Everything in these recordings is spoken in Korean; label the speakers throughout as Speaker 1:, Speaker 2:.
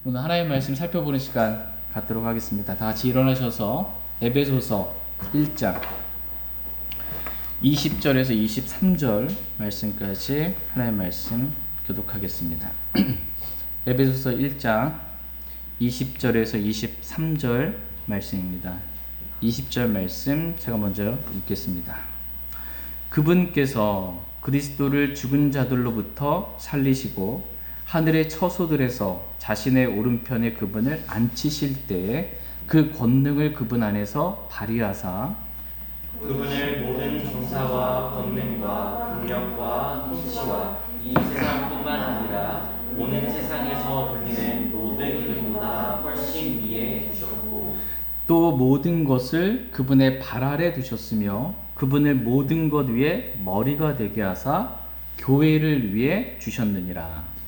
Speaker 1: 오늘 하나님의 말씀 살펴보는 시간 갖도록 하겠습니다. 다 같이 일어나셔서 에베소서 1장 20절에서 23절 말씀까지 하나님의 말씀 교독하겠습니다. 에베소서 1장 20절에서 23절 말씀입니다. 20절 말씀 제가 먼저 읽겠습니다. 그분께서 그리스도를 죽은 자들로부터 살리시고 하늘의 처소들에서 자신의 오른편에 그분을 앉히실 때에 그 권능을 그분 안에서 발휘하사
Speaker 2: 그분을 모든 정사와 권능과 능력과 통치와 이 세상뿐만 아니라 오는 세상에서 불리는 모든 이름보다 훨씬 위에 두셨고
Speaker 1: 또 모든 것을 그분의 발 아래 두셨으며 그분을 모든 것 위에 머리가 되게 하사 교회를 위해 주셨느니라.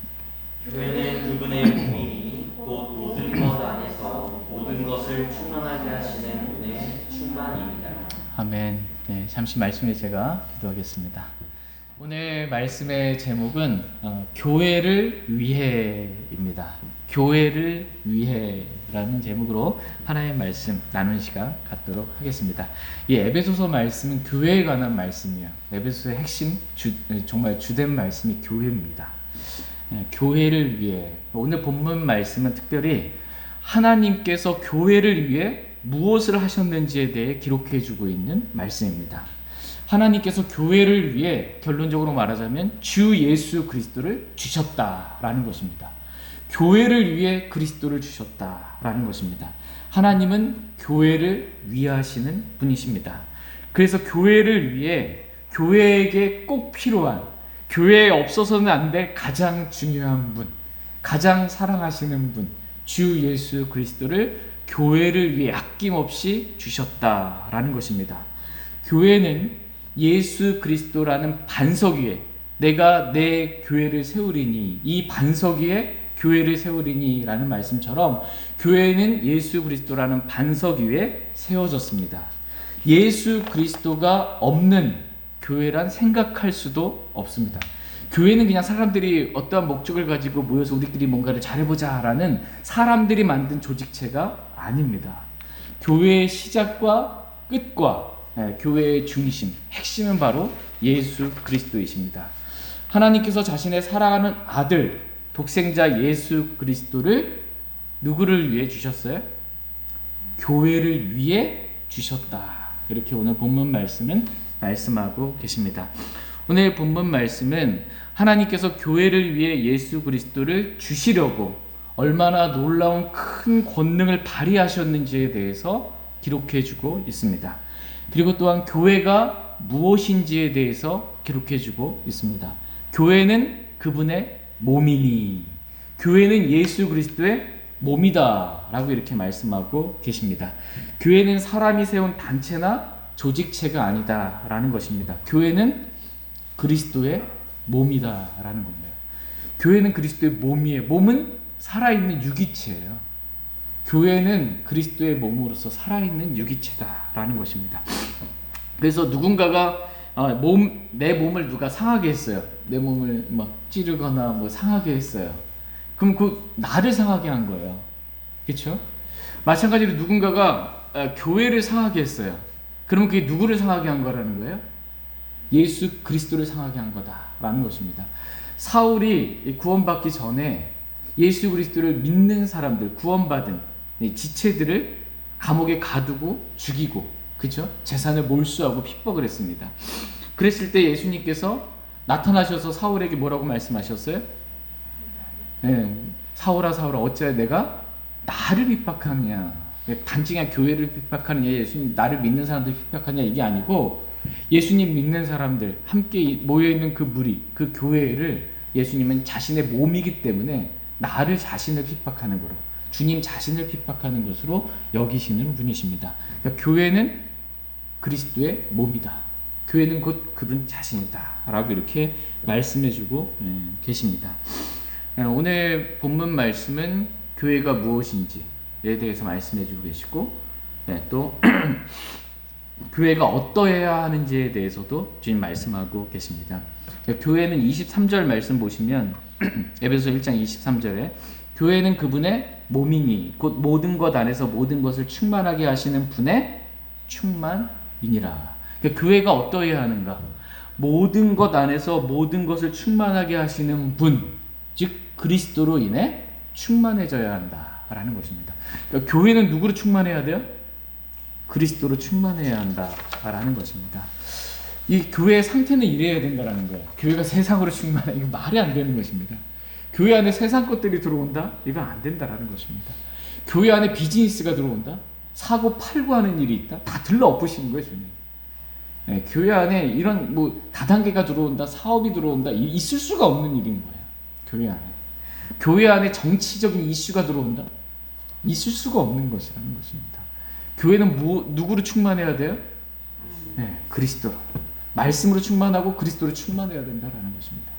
Speaker 2: 교회는 그분의 몸이니 곧 모든 것 안에서 모든 것을 충만하게 하시는 분의 충만입니다.
Speaker 1: 아멘. 네, 잠시 말씀에 제가 기도하겠습니다. 오늘 말씀의 제목은 교회를 위해입니다. 교회를 위해라는 제목으로 하나님의 말씀 나누는 시간 갖도록 하겠습니다. 이 에베소서 말씀은 교회에 관한 말씀이에요. 에베소서의 핵심 정말 주된 말씀이 교회입니다. 교회를 위해 오늘 본문 말씀은 특별히 하나님께서 교회를 위해 무엇을 하셨는지에 대해 기록해주고 있는 말씀입니다. 하나님께서 교회를 위해 결론적으로 말하자면 주 예수 그리스도를 주셨다라는 것입니다. 교회를 위해 그리스도를 주셨다라는 것입니다. 하나님은 교회를 위하시는 분이십니다. 그래서 교회를 위해 교회에게 꼭 필요한 교회에 없어서는 안 될 가장 중요한 분, 가장 사랑하시는 분, 주 예수 그리스도를 교회를 위해 아낌없이 주셨다라는 것입니다. 교회는 예수 그리스도라는 반석 위에 내가 내 교회를 세우리니 이 반석 위에 교회를 세우리니 라는 말씀처럼 교회는 예수 그리스도라는 반석 위에 세워졌습니다. 예수 그리스도가 없는 교회란 생각할 수도 없습니다. 교회는 그냥 사람들이 어떠한 목적을 가지고 모여서 우리끼리 뭔가를 잘해보자 라는 사람들이 만든 조직체가 아닙니다. 교회의 시작과 끝과 교회의 중심, 핵심은 바로 예수 그리스도이십니다. 하나님께서 자신의 사랑하는 아들, 독생자 예수 그리스도를 누구를 위해 주셨어요? 교회를 위해 주셨다. 이렇게 오늘 본문 말씀은 말씀하고 계십니다. 오늘 본문 말씀은 하나님께서 교회를 위해 예수 그리스도를 주시려고 얼마나 놀라운 큰 권능을 발휘하셨는지에 대해서 기록해주고 있습니다. 그리고 또한 교회가 무엇인지에 대해서 기록해주고 있습니다. 교회는 그분의 몸이니 교회는 예수 그리스도의 몸이다 라고 이렇게 말씀하고 계십니다. 교회는 사람이 세운 단체나 조직체가 아니다 라는 것입니다. 교회는 그리스도의 몸이다 라는 겁니다. 교회는 그리스도의 몸이에요. 몸은 살아있는 유기체예요. 교회는 그리스도의 몸으로서 살아있는 유기체다 라는 것입니다. 그래서 누군가가 내 몸을 누가 상하게 했어요. 내 몸을 막 찌르거나 뭐 상하게 했어요. 그럼 그 나를 상하게 한 거예요. 그렇죠? 마찬가지로 누군가가 교회를 상하게 했어요. 그러면 그게 누구를 상하게 한 거라는 거예요? 예수 그리스도를 상하게 한 거다라는 것입니다. 사울이 구원받기 전에 예수 그리스도를 믿는 사람들, 구원받은 지체들을 감옥에 가두고 죽이고, 그죠? 재산을 몰수하고 핍박을 했습니다. 그랬을 때 예수님께서 나타나셔서 사울에게 뭐라고 말씀하셨어요? 네, 사울아 사울아 어찌하여 내가 나를 핍박하느냐? 단지 그냥 교회를 핍박하느냐, 예수님 나를 믿는 사람들 핍박하느냐 이게 아니고 예수님 믿는 사람들 함께 모여있는 그 무리, 그 교회를 예수님은 자신의 몸이기 때문에 나를 자신을 핍박하는 거로 주님 자신을 핍박하는 것으로 여기시는 분이십니다. 그러니까 교회는 그리스도의 몸이다. 교회는 곧 그분 자신이다 라고 이렇게 말씀해주고 계십니다. 오늘 본문 말씀은 교회가 무엇인지에 대해서 말씀해주고 계시고 또 교회가 어떠해야 하는지에 대해서도 주님 말씀하고 계십니다. 교회는 23절 말씀 보시면 에베소서 1장 23절에 교회는 그분의 몸이니 곧 모든 것 안에서 모든 것을 충만하게 하시는 분의 충만이니라. 그러니까 교회가 어떠해야 하는가? 모든 것 안에서 모든 것을 충만하게 하시는 분, 즉 그리스도로 인해 충만해져야 한다라는 것입니다. 그러니까 교회는 누구로 충만해야 돼요? 그리스도로 충만해야 한다라는 것입니다. 이 교회의 상태는 이래야 된다라는 거예요. 교회가 세상으로 충만해, 이거 말이 안 되는 것입니다. 교회 안에 세상 것들이 들어온다? 이건 안 된다라는 것입니다. 교회 안에 비즈니스가 들어온다? 사고 팔고 하는 일이 있다? 다 들러 엎으시는 거예요, 주님. 네, 교회 안에 이런 뭐 다단계가 들어온다, 사업이 들어온다, 있을 수가 없는 일인 거예요. 교회 안에. 교회 안에 정치적인 이슈가 들어온다? 있을 수가 없는 것이라는 것입니다. 교회는 누구로 충만해야 돼요? 네, 그리스도로. 말씀으로 충만하고 그리스도로 충만해야 된다라는 것입니다.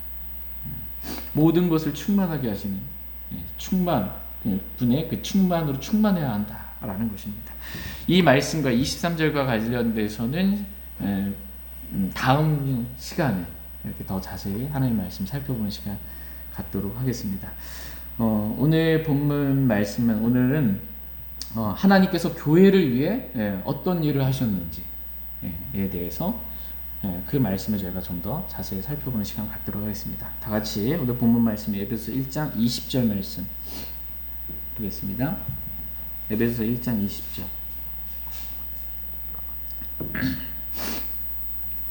Speaker 1: 모든 것을 충만하게 하시는 충만 분의 그 충만으로 충만해야 한다라는 것입니다. 이 말씀과 23절과 관련돼서는 다음 시간에 이렇게 더 자세히 하나님의 말씀 살펴보는 시간 갖도록 하겠습니다. 오늘 본문 말씀은 오늘은 하나님께서 교회를 위해 어떤 일을 하셨는지에 대해서 그 말씀을 저희가 좀 더 자세히 살펴보는 시간 갖도록 하겠습니다. 다 같이 오늘 본문 말씀 에베소서 1장 20절 말씀 보겠습니다. 에베소서 1장 20절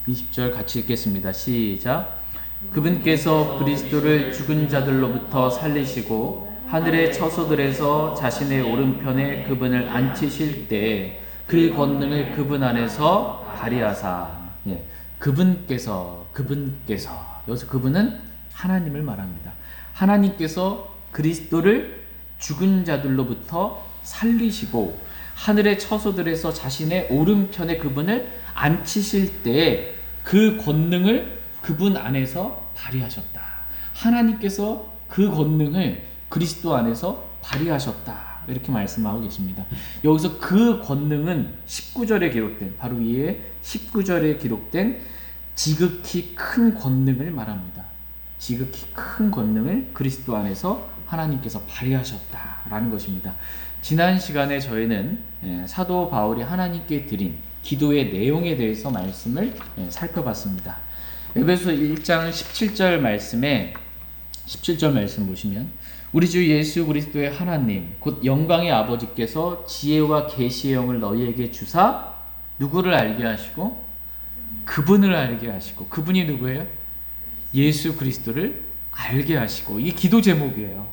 Speaker 1: 20절 같이 읽겠습니다. 시작. 그분께서 그리스도를 죽은 자들로부터 살리시고 하늘의 처소들에서 자신의 오른편에 그분을 앉히실 때 그 권능을 그분 안에서 발휘하사. 그분께서 여기서 그분은 하나님을 말합니다. 하나님께서 그리스도를 죽은 자들로부터 살리시고 하늘의 처소들에서 자신의 오른편에 그분을 앉히실 때 그 권능을 그분 안에서 발휘하셨다. 하나님께서 그 권능을 그리스도 안에서 발휘하셨다. 이렇게 말씀하고 계십니다. 여기서 그 권능은 19절에 기록된, 바로 위에 19절에 기록된 지극히 큰 권능을 말합니다. 지극히 큰 권능을 그리스도 안에서 하나님께서 발휘하셨다라는 것입니다. 지난 시간에 저희는 사도 바울이 하나님께 드린 기도의 내용에 대해서 말씀을 살펴봤습니다. 에베소 1장 17절 말씀에 17절 말씀 보시면 우리 주 예수 그리스도의 하나님 곧 영광의 아버지께서 지혜와 계시의 영을 너희에게 주사 누구를 알게 하시고 그분을 알게 하시고, 그분이 누구예요? 예수 그리스도를 알게 하시고. 이게 기도 제목이에요.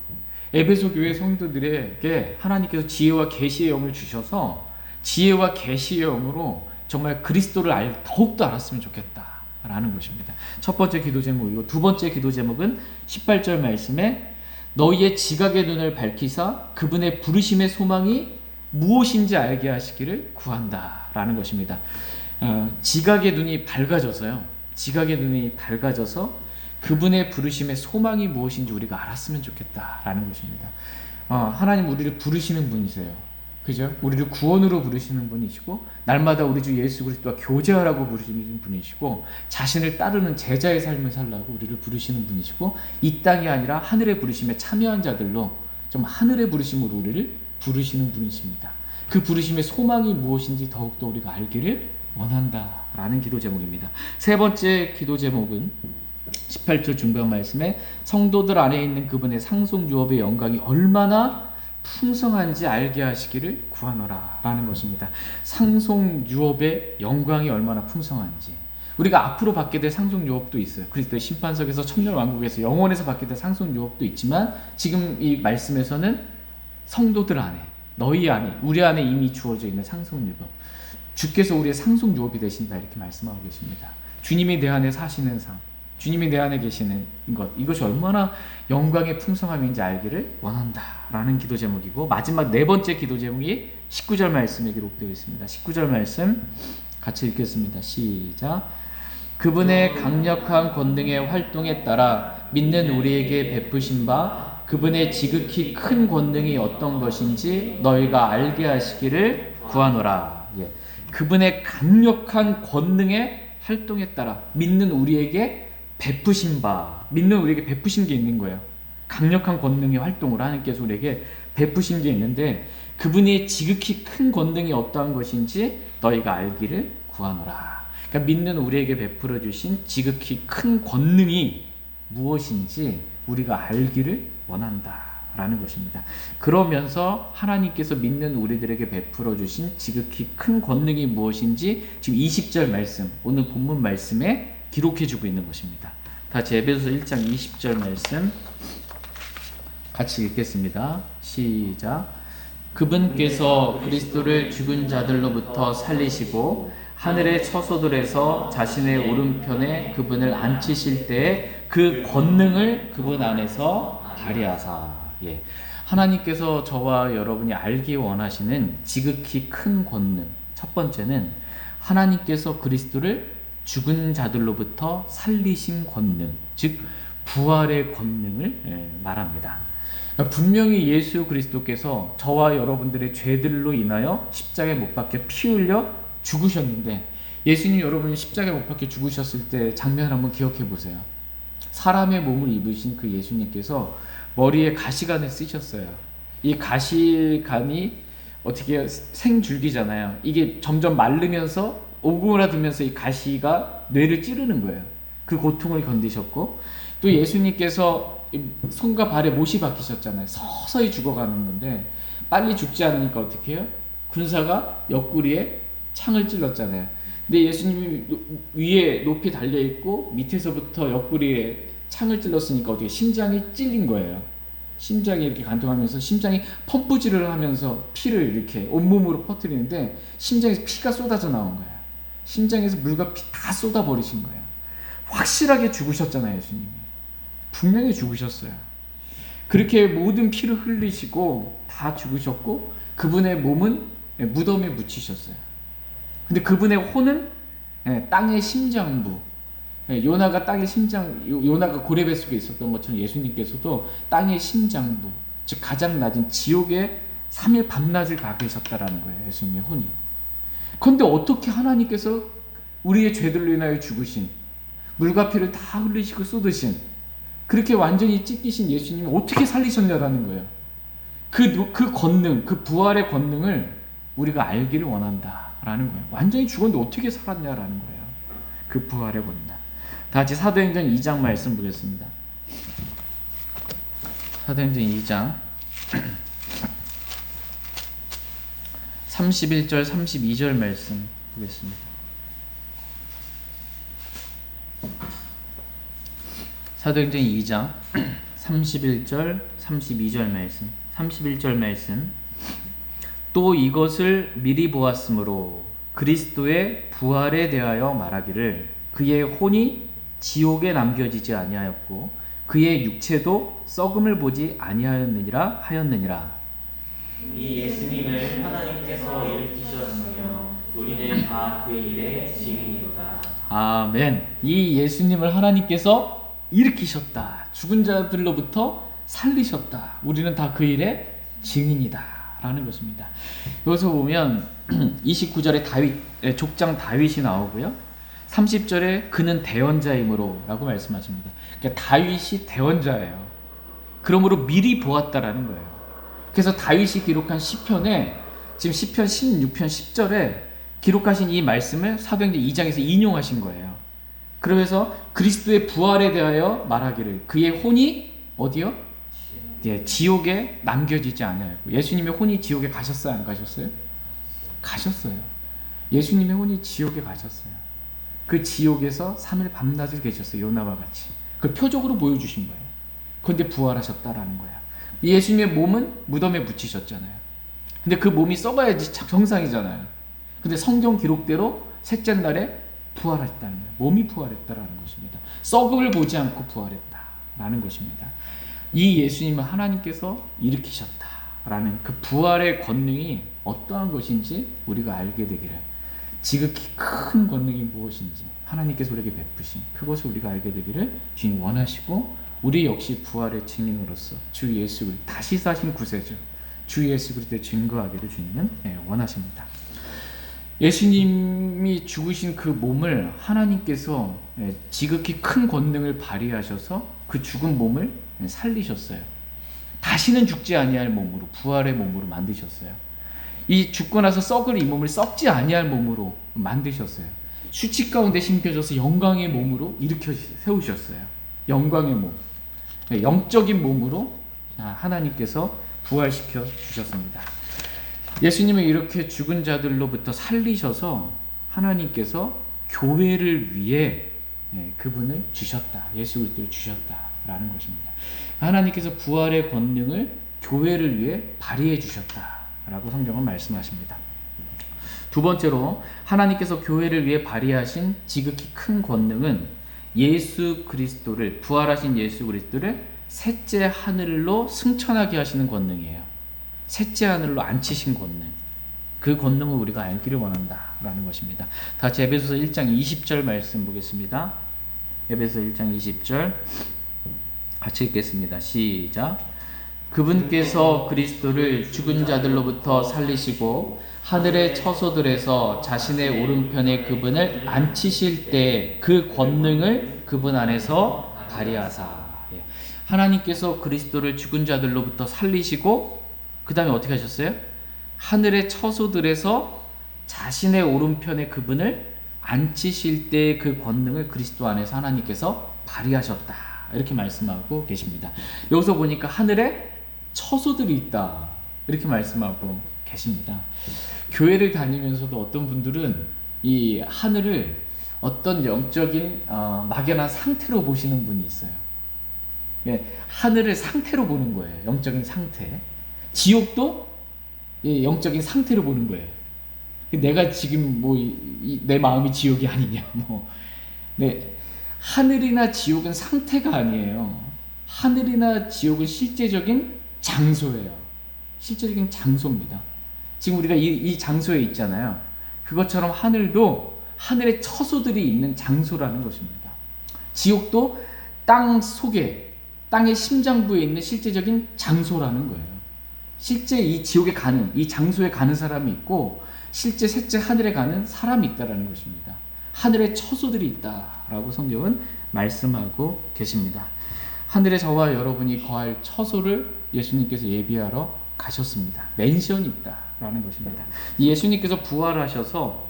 Speaker 1: 에베소 교회 성도들에게 하나님께서 지혜와 계시의 영을 주셔서 지혜와 계시의 영으로 정말 그리스도를 더욱더 알았으면 좋겠다라는 것입니다. 첫 번째 기도 제목이고, 두 번째 기도 제목은 18절 말씀에 너희의 지각의 눈을 밝히사 그분의 부르심의 소망이 무엇인지 알게 하시기를 구한다라는 것입니다. 지각의 눈이 밝아져서요. 지각의 눈이 밝아져서 그분의 부르심의 소망이 무엇인지 우리가 알았으면 좋겠다라는 것입니다. 하나님 우리를 부르시는 분이세요. 그죠? 우리를 구원으로 부르시는 분이시고 날마다 우리 주 예수 그리스도와 교제하라고 부르시는 분이시고 자신을 따르는 제자의 삶을 살라고 우리를 부르시는 분이시고 이 땅이 아니라 하늘의 부르심에 참여한 자들로 좀 하늘의 부르심으로 우리를 부르시는 분이십니다. 그 부르심의 소망이 무엇인지 더욱더 우리가 알기를 원한다라는 기도 제목입니다. 세 번째 기도 제목은 18절 중간 말씀에 성도들 안에 있는 그분의 상속유업의 영광이 얼마나 풍성한지 알게 하시기를 구하노라 라는 것입니다. 상속유업의 영광이 얼마나 풍성한지, 우리가 앞으로 받게 될 상속유업도 있어요. 그리스도의 심판석에서 천년왕국에서 영원에서 받게 될 상속유업도 있지만 지금 이 말씀에서는 성도들 안에, 너희 안에, 우리 안에 이미 주어져 있는 상속유업, 주께서 우리의 상속유업이 되신다 이렇게 말씀하고 계십니다. 주님이 내 안에 사시는 삶, 주님이 내 안에 계시는 것, 이것이 얼마나 영광의 풍성함인지 알기를 원한다라는 기도 제목이고, 마지막 네 번째 기도 제목이 19절 말씀에 기록되어 있습니다. 19절 말씀 같이 읽겠습니다. 시작. 그분의 강력한 권능의 활동에 따라 믿는 우리에게 베푸신 바 그분의 지극히 큰 권능이 어떤 것인지 너희가 알게 하시기를 구하노라. 그분의 강력한 권능의 활동에 따라 믿는 우리에게 베푸신 바, 믿는 우리에게 베푸신 게 있는 거예요. 강력한 권능의 활동을 하나님께서 우리에게 베푸신 게 있는데, 그분의 지극히 큰 권능이 어떠한 것인지 너희가 알기를 구하노라. 그러니까 믿는 우리에게 베풀어 주신 지극히 큰 권능이 무엇인지 우리가 알기를 원한다라는 것입니다. 그러면서 하나님께서 믿는 우리들에게 베풀어 주신 지극히 큰 권능이 무엇인지 지금 20절 말씀, 오늘 본문 말씀에 기록해 주고 있는 것입니다. 다 에베소서 1장 20절 말씀 같이 읽겠습니다. 시작. 그분께서 그리스도를 죽은 자들로부터 살리시고 하늘의 처소들에서 자신의 오른편에 그분을 앉히실 때에 그 권능을 그분 안에서 발휘하사. 예. 하나님께서 저와 여러분이 알기 원하시는 지극히 큰 권능, 첫 번째는 하나님께서 그리스도를 죽은 자들로부터 살리신 권능, 즉 부활의 권능을 말합니다. 분명히 예수 그리스도께서 저와 여러분들의 죄들로 인하여 십자가에 못 박혀 피 흘려 죽으셨는데, 예수님 여러분이 십자가에 못 박혀 죽으셨을 때 장면을 한번 기억해 보세요. 사람의 몸을 입으신 그 예수님께서 머리에 가시관을 쓰셨어요. 이 가시관이 어떻게 생줄기잖아요. 이게 점점 마르면서 오그라들면서 이 가시가 뇌를 찌르는 거예요. 그 고통을 견디셨고, 또 예수님께서 손과 발에 못이 박히셨잖아요. 서서히 죽어가는 건데 빨리 죽지 않으니까 어떻게 해요? 군사가 옆구리에 창을 찔렀잖아요. 근데 예수님이 위에 높이 달려있고 밑에서부터 옆구리에 창을 찔렀으니까 어떻게 심장이 찔린 거예요. 심장이 이렇게 간통하면서 심장이 펌프질을 하면서 피를 이렇게 온몸으로 퍼뜨리는데 심장에서 피가 쏟아져 나온 거예요. 심장에서 물과 피 다 쏟아버리신 거예요. 확실하게 죽으셨잖아요. 예수님이 분명히 죽으셨어요. 그렇게 모든 피를 흘리시고 다 죽으셨고, 그분의 몸은 무덤에 묻히셨어요. 근데 그분의 혼은 땅의 심장부, 요나가 땅의 심장, 요나가 고레 속에 있었던 것처럼 예수님께서도 땅의 심장부, 즉 가장 낮은 지옥에 3일 밤낮을 가 계셨다라는 거예요. 예수님의 혼이. 그런데 어떻게 하나님께서 우리의 죄들로 인하여 죽으신, 물과 피를 다 흘리시고 쏟으신, 그렇게 완전히 찢기신 예수님이 어떻게 살리셨냐라는 거예요. 그 권능, 그 부활의 권능을 우리가 알기를 원한다라는 거예요. 완전히 죽었는데 어떻게 살았냐라는 거예요. 그 부활의 권능. 다 같이 사도행전 2장 말씀 보겠습니다. 사도행전 2장 31절 32절 말씀 보겠습니다. 사도행전 2장 31절 32절 말씀. 31절 말씀. 또 이것을 미리 보았으므로 그리스도의 부활에 대하여 말하기를 그의 혼이 지옥에 남겨지지 아니하였고 그의 육체도 썩음을 보지 아니하였느니라 하였느니라.
Speaker 2: 이 예수님을 하나님께서 일으키셨으며 우리는 다 그 일의 증인이로다. 아멘.
Speaker 1: 이 예수님을 하나님께서 일으키셨다. 죽은 자들로부터 살리셨다. 우리는 다 그 일의 증인이다 라는 것입니다. 여기서 보면 29절에 다윗, 족장 다윗이 나오고요, 30절에 그는 대언자이므로 라고 말씀하십니다. 그러니까 다윗이 대언자예요. 그러므로 미리 보았다라는 거예요. 그래서 다윗이 기록한 시편에, 지금 시편 16편 10절에 기록하신 이 말씀을 사도행전 2장에서 인용하신 거예요. 그러면서 그리스도의 부활에 대하여 말하기를 그의 혼이 어디요? 예, 지옥에 남겨지지 않아요. 예수님의 혼이 지옥에 가셨어요? 안 가셨어요? 가셨어요. 예수님의 혼이 지옥에 가셨어요. 그 지옥에서 3일 밤낮을 계셨어요. 요나와 같이. 그걸 표적으로 보여주신 거예요. 그런데 부활하셨다라는 거예요. 예수님의 몸은 무덤에 묻히셨잖아요. 근데 그 몸이 썩어야지 정상이잖아요. 근데 성경 기록대로 셋째 날에 부활했다는 거예요. 몸이 부활했다라는 것입니다. 썩음을 보지 않고 부활했다라는 것입니다. 이 예수님은 하나님께서 일으키셨다라는 그 부활의 권능이 어떠한 것인지 우리가 알게 되기를, 지극히 큰 권능이 무엇인지 하나님께서 우리에게 베푸신 그것을 우리가 알게 되기를 주님 원하시고, 우리 역시 부활의 증인으로서 주 예수를 다시 사신 구세주 주 예수 그리스도에 증거하기를 주님은 원하십니다. 예수님이 죽으신 그 몸을 하나님께서 지극히 큰 권능을 발휘하셔서 그 죽은 몸을 살리셨어요. 다시는 죽지 아니할 몸으로, 부활의 몸으로 만드셨어요. 이 죽고 나서 썩을 이 몸을 썩지 아니할 몸으로 만드셨어요. 수치 가운데 심겨져서 영광의 몸으로 일으켜 세우셨어요. 영광의 몸, 영적인 몸으로 하나님께서 부활시켜 주셨습니다. 예수님을 이렇게 죽은 자들로부터 살리셔서 하나님께서 교회를 위해 그분을 주셨다. 예수 그리스도를 주셨다라는 것입니다. 하나님께서 부활의 권능을 교회를 위해 발휘해 주셨다라고 성경은 말씀하십니다. 두 번째로 하나님께서 교회를 위해 발휘하신 지극히 큰 권능은 예수 그리스도를, 부활하신 예수 그리스도를 셋째 하늘로 승천하게 하시는 권능이에요. 셋째 하늘로 앉히신 권능. 그 권능을 우리가 알기를 원한다라는 것입니다. 다 같이 에베소서 1장 20절 말씀 보겠습니다. 에베소서 1장 20절 같이 읽겠습니다. 시작. 그분께서 그리스도를 죽은 자들로부터 살리시고 하늘의 처소들에서 자신의 오른편에 그분을 앉히실 때 그 권능을 그분 안에서 발휘하사. 하나님께서 그리스도를 죽은 자들로부터 살리시고 그 다음에 어떻게 하셨어요? 하늘의 처소들에서 자신의 오른편에 그분을 앉히실 때 그 권능을 그리스도 안에서 하나님께서 발휘하셨다. 이렇게 말씀하고 계십니다. 여기서 보니까 하늘에 처소들이 있다. 이렇게 말씀하고 계십니다. 교회를 다니면서도 어떤 분들은 이 하늘을 어떤 영적인 막연한 상태로 보시는 분이 있어요. 하늘을 상태로 보는 거예요. 영적인 상태. 지옥도 영적인 상태로 보는 거예요. 내가 지금 내 마음이 지옥이 아니냐. 네. 하늘이나 지옥은 상태가 아니에요. 하늘이나 지옥은 실제적인 장소예요. 실제적인 장소입니다. 지금 우리가 이 장소에 있잖아요. 그것처럼 하늘도 하늘의 처소들이 있는 장소라는 것입니다. 지옥도 땅 속에, 땅의 심장부에 있는 실제적인 장소라는 거예요. 실제 이 지옥에 가는, 이 장소에 가는 사람이 있고 실제 셋째 하늘에 가는 사람이 있다는 것입니다. 하늘에 처소들이 있다라고 성경은 말씀하고 계십니다. 하늘에 저와 여러분이 거할 처소를 예수님께서 예비하러 가셨습니다. 맨션이 있다라는 것입니다. 예수님께서 부활하셔서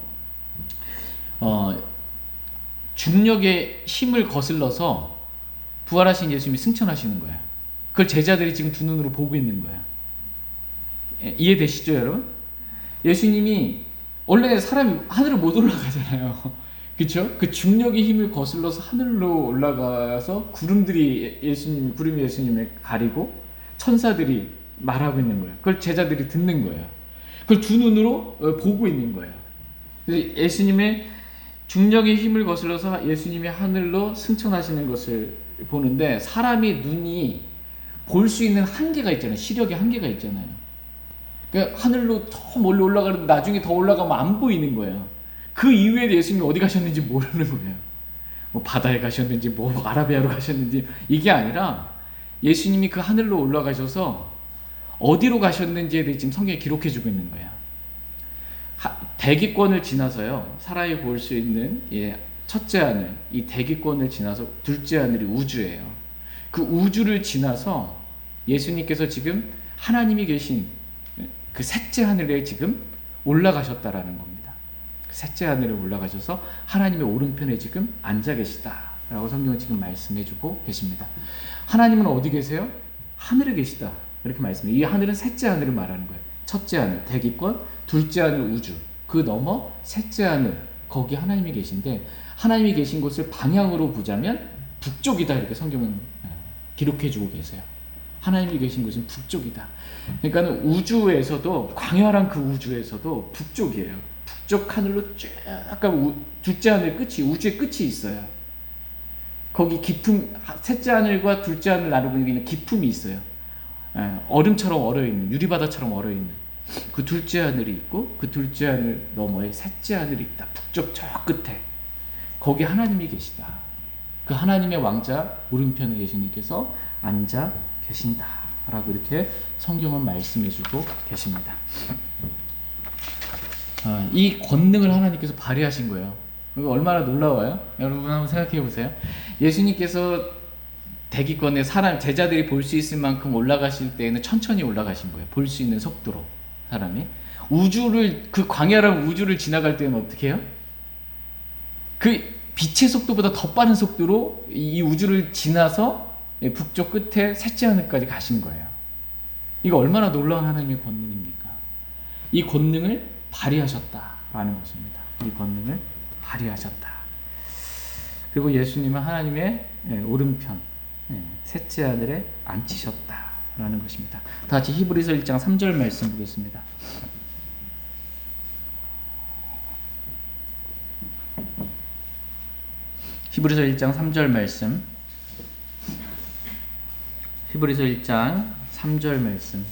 Speaker 1: 중력의 힘을 거슬러서 부활하신 예수님이 승천하시는 거예요. 그걸 제자들이 지금 두 눈으로 보고 있는 거예요. 이해되시죠, 여러분? 예수님이 원래 사람이 하늘을 못 올라가잖아요. 그렇죠? 그 중력의 힘을 거슬러서 하늘로 올라가서 구름이 예수님을 가리고 천사들이 말하고 있는 거예요. 그걸 제자들이 듣는 거예요. 그걸 두 눈으로 보고 있는 거예요. 그래서 예수님의 중력의 힘을 거슬러서 예수님이 하늘로 승천하시는 것을 보는데 사람의 눈이 볼 수 있는 한계가 있잖아요. 시력의 한계가 있잖아요. 그러니까 하늘로 저 멀리 올라가는데 나중에 더 올라가면 안 보이는 거예요. 그 이후에 예수님이 어디 가셨는지 모르는 거예요. 뭐 바다에 가셨는지 뭐 아라비아로 가셨는지 이게 아니라 예수님이 그 하늘로 올라가셔서 어디로 가셨는지에 대해 지금 성경에 기록해 주고 있는 거예요. 대기권을 지나서요. 사람이 볼 수 있는 첫째 하늘, 이 대기권을 지나서 둘째 하늘이 우주예요. 그 우주를 지나서 예수님께서 지금 하나님이 계신 그 셋째 하늘에 지금 올라가셨다라는 겁니다. 그 셋째 하늘에 올라가셔서 하나님의 오른편에 지금 앉아 계시다라고 성경은 지금 말씀해주고 계십니다. 하나님은 어디 계세요? 하늘에 계시다 이렇게 말씀해요. 이 하늘은 셋째 하늘을 말하는 거예요. 첫째 하늘, 대기권, 둘째 하늘, 우주. 그 넘어 셋째 하늘, 거기 하나님이 계신데 하나님이 계신 곳을 방향으로 보자면 북쪽이다 이렇게 성경은 기록해주고 계세요. 하나님이 계신 곳은 북쪽이다. 그러니까 우주에서도 광활한 그 우주에서도 북쪽이에요. 북쪽 하늘로 쭉 아까 둘째 하늘 끝이 우주의 끝이 있어요. 거기 깊음 셋째 하늘과 둘째 하늘 나누고 있는 깊음이 있어요. 얼음처럼 얼어 있는 유리바다처럼 얼어 있는 그 둘째 하늘이 있고 그 둘째 하늘 너머에 셋째 하늘이 있다. 북쪽 저 끝에 거기 하나님이 계시다. 그 하나님의 왕자 오른편에 예수님께서 앉아 계신다라고 이렇게 성경은 말씀해주고 계십니다. 이 권능을 하나님께서 발휘하신 거예요. 얼마나 놀라워요? 여러분 한번 생각해 보세요. 예수님께서 대기권에 사람 제자들이 볼 수 있을 만큼 올라가실 때에는 천천히 올라가신 거예요. 볼 수 있는 속도로 사람이 그 광야라는 우주를 지나갈 때는 어떻게 해요? 그 빛의 속도보다 더 빠른 속도로 이 우주를 지나서 북쪽 끝에 셋째 하늘까지 가신 거예요. 이거 얼마나 놀라운 하나님의 권능입니까? 이 권능을 발휘하셨다라는 것입니다. 이 권능을 발휘하셨다. 그리고 예수님은 하나님의 오른편 셋째 하늘에 앉히셨다라는 것입니다. 다 같이 히브리서 1장 3절 말씀 보겠습니다. 히브리서 1장 3절 말씀. 히브리서 1장 3절 말씀.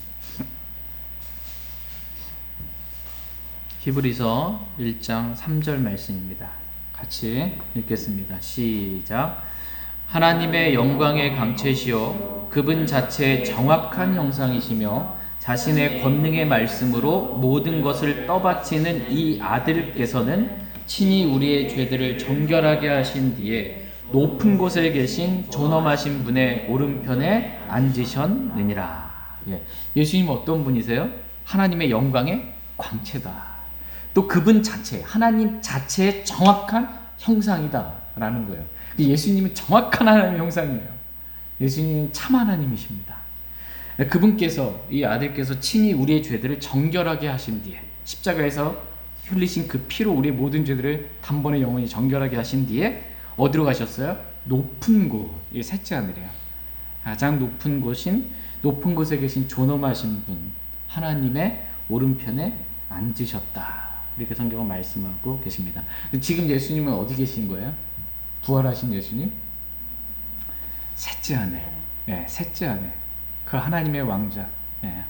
Speaker 1: 히브리서 1장 3절 말씀입니다. 같이 읽겠습니다. 시작. 하나님의 영광의 강체시요 그분 자체의 정확한 형상이시며 자신의 권능의 말씀으로 모든 것을 떠받치는 이 아들께서는 친히 우리의 죄들을 정결하게 하신 뒤에 높은 곳에 계신 존엄하신 분의 오른편에 앉으셨느니라. 예수님 어떤 분이세요? 하나님의 영광의 광채다. 또 그분 자체, 하나님 자체의 정확한 형상이다 라는 거예요. 예수님은 정확한 하나님의 형상이에요. 예수님은 참 하나님이십니다. 그분께서, 이 아들께서 친히 우리의 죄들을 정결하게 하신 뒤에 십자가에서 흘리신 그 피로 우리의 모든 죄들을 단번에 영원히 정결하게 하신 뒤에 어디로 가셨어요? 높은 곳, 이 셋째 하늘이에요. 가장 높은 곳에 계신 존엄하신 분, 하나님의 오른편에 앉으셨다. 이렇게 성경은 말씀하고 계십니다. 지금 예수님은 어디 계신 거예요? 부활하신 예수님? 셋째 하늘. 셋째 하늘. 그 하나님의 왕자,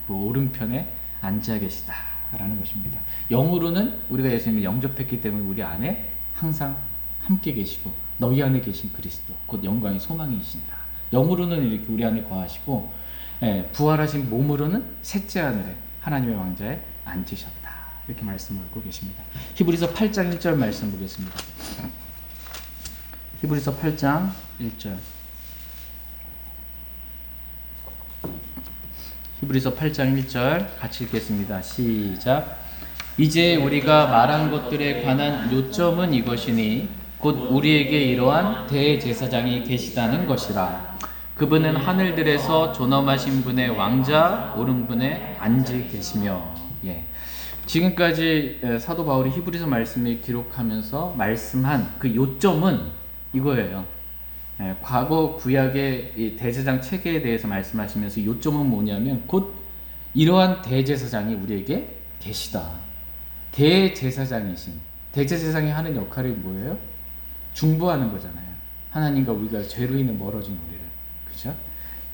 Speaker 1: 그 오른편에 앉아 계시다라는 것입니다. 영으로는 우리가 예수님을 영접했기 때문에 우리 안에 항상 함께 계시고 너희 안에 계신 그리스도, 곧 영광의 소망이시니라. 영으로는 이렇게 우리 안에 거하시고 부활하신 몸으로는 셋째 하늘에 하나님의 왕자에 앉으셨다. 이렇게 말씀하고 계십니다. 히브리서 8장 1절 말씀 보겠습니다. 히브리서 8장 1절. 히브리서 8장 1절 같이 읽겠습니다. 시작. 이제 우리가 말한 것들에 관한 요점은 이것이니 곧 우리에게 이러한 대제사장이 계시다는 것이라. 그분은 하늘들에서 존엄하신 분의 왕자 오른분에 앉아 계시며. 지금까지 사도 바울이 히브리서 말씀을 기록하면서 말씀한 그 요점은 이거예요. 과거 구약의 이 대제사장 체계에 대해서 말씀하시면서 요점은 뭐냐면 곧 이러한 대제사장이 우리에게 계시다. 대제사장이 하는 역할이 뭐예요? 중보하는 거잖아요. 하나님과 우리가 죄로 인해 멀어진 우리를, 그렇죠?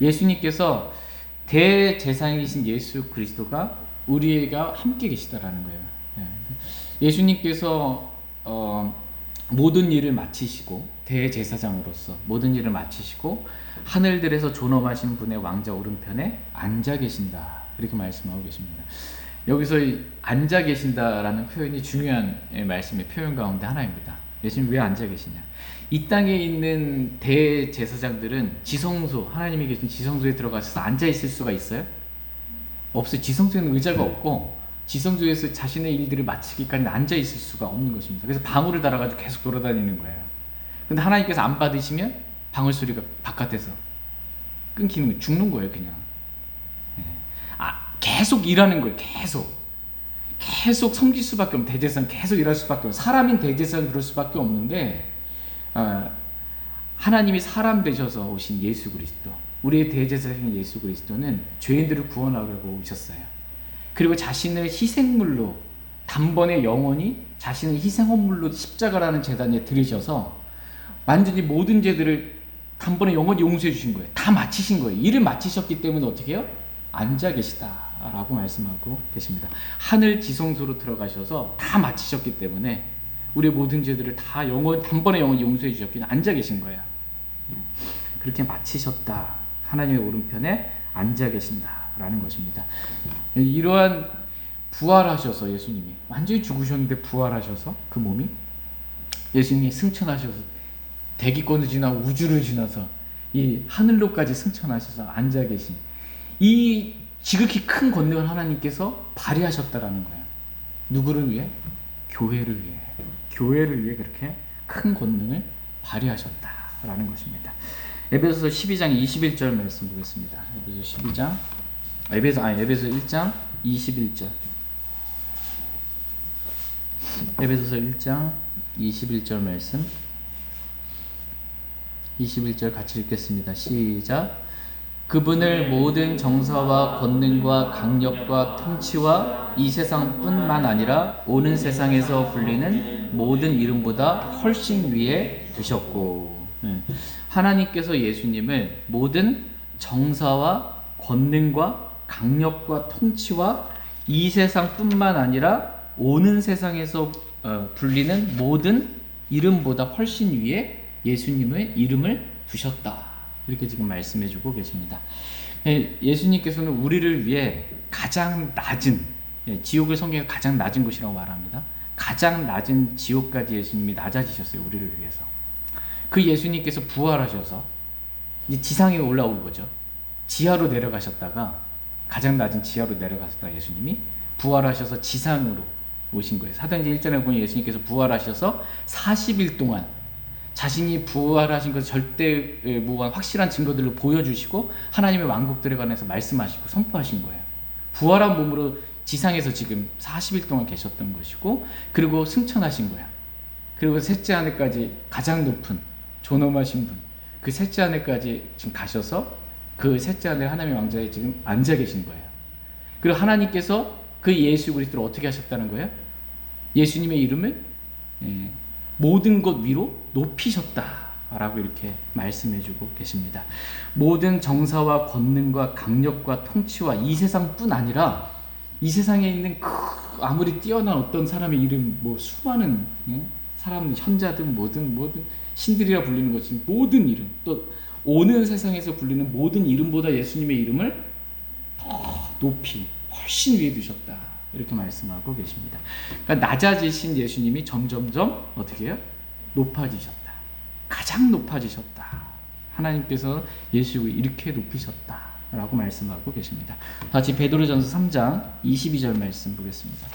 Speaker 1: 예수님께서 대제사장이신 예수 그리스도가 우리가 함께 계시다라는 거예요. 예수님께서 모든 일을 마치시고 대제사장으로서 모든 일을 마치시고 하늘들에서 존엄하신 분의 왕자 오른편에 앉아 계신다. 이렇게 말씀하고 계십니다. 여기서 앉아 계신다라는 표현이 중요한 말씀의 표현 가운데 하나입니다. 예수님 왜 앉아 계시냐? 이 땅에 있는 대제사장들은 지성소, 하나님이 계신 지성소에 들어가서 앉아 있을 수가 있어요? 없어요. 지성소에는 의자가 없고 지성소에서 자신의 일들을 마치기까지 앉아 있을 수가 없는 것입니다. 그래서 방울을 달아가지고 계속 돌아다니는 거예요. 근데 하나님께서 안 받으시면 방울 소리가 바깥에서 끊기는 거예요. 죽는 거예요, 그냥. 계속 일하는 거예요. 계속 섬길 수밖에 없는 대제사장, 계속 일할 수밖에 없는, 사람인 대제사장 그럴 수밖에 없는데 하나님이 사람 되셔서 오신 예수 그리스도, 우리의 대제사장인 예수 그리스도는 죄인들을 구원하려고 오셨어요. 그리고 자신을 희생물로 단번에 영원히 자신을 희생헌물로 십자가라는 제단에 들이셔서 완전히 모든 죄들을 단번에 영원히 용서해 주신 거예요. 다 마치신 거예요. 일을 마치셨기 때문에 어떻게 해요? 앉아 계시다라고 말씀하고 계십니다. 하늘 지성소로 들어가셔서 다 마치셨기 때문에 우리의 모든 죄들을 다 단번에 영원히 용서해 주셨기 때문에 앉아 계신 거예요. 그렇게 마치셨다. 하나님의 오른편에 앉아 계신다라는 것입니다. 이러한 부활하셔서 예수님이 완전히 죽으셨는데 부활하셔서 그 몸이 예수님이 승천하셔서 대기권을 지나 우주를 지나서 이 하늘로까지 승천하셔서 앉아 계신 이 지극히 큰 권능을 하나님께서 발휘하셨다라는 거예요. 누구를 위해? 교회를 위해. 교회를 위해 그렇게 큰 권능을 발휘하셨다라는 것입니다. 에베소서 12장 21절 말씀 보겠습니다. 에베소 1장 21절. 에베소서 1장 21절 말씀. 21절 같이 읽겠습니다. 시작. 그분을 모든 정사와 권능과 강력과 통치와 이 세상뿐만 아니라 오는 세상에서 불리는 모든 이름보다 훨씬 위에 두셨고, 하나님께서 예수님을 모든 정사와 권능과 강력과 통치와 이 세상뿐만 아니라 오는 세상에서 불리는 모든 이름보다 훨씬 위에 예수님의 이름을 두셨다. 이렇게 지금 말씀해주고 계십니다. 예수님께서는 우리를 위해 가장 낮은, 지옥을 성경에 가장 낮은 곳이라고 말합니다. 가장 낮은 지옥까지 예수님이 낮아지셨어요. 우리를 위해서. 그 예수님께서 부활하셔서 이제 지상에 올라온 거죠. 지하로 내려가셨다가, 가장 낮은 지하로 내려가셨다가 예수님이 부활하셔서 지상으로 오신 거예요. 사도행전 1장에 보면 예수님께서 부활하셔서 40일 동안 자신이 부활하신 것을 절대 무한 확실한 증거들을 보여주시고 하나님의 왕국들에 관해서 말씀하시고 선포하신 거예요. 부활한 몸으로 지상에서 지금 40일 동안 계셨던 것이고, 그리고 승천하신 거야. 그리고 셋째 하늘까지 가장 높은 존엄하신 분, 그 셋째 하늘까지 지금 가셔서 그 셋째 하늘 하나님의 왕좌에 지금 앉아 계신 거예요. 그리고 하나님께서 그 예수 그리스도를 어떻게 하셨다는 거예요? 예수님의 이름을 모든 것 위로 높이셨다라고 이렇게 말씀해주고 계십니다. 모든 정사와 권능과 강력과 통치와 이 세상뿐 아니라 이 세상에 있는 아무리 뛰어난 어떤 사람의 이름, 뭐 수많은 사람, 현자든 뭐든 신들이라 불리는 것이 모든 이름, 또 오는 세상에서 불리는 모든 이름보다 예수님의 이름을 더 높이 훨씬 위에 두셨다. 이렇게 말씀하고 계십니다. 그러니까 낮아지신 예수님이 점점점 어떻게 해요? 높아지셨다. 가장 높아지셨다. 하나님께서 예수를 이렇게 높이셨다라고 말씀하고 계십니다. 다시 베드로전서 3장 22절 말씀 보겠습니다.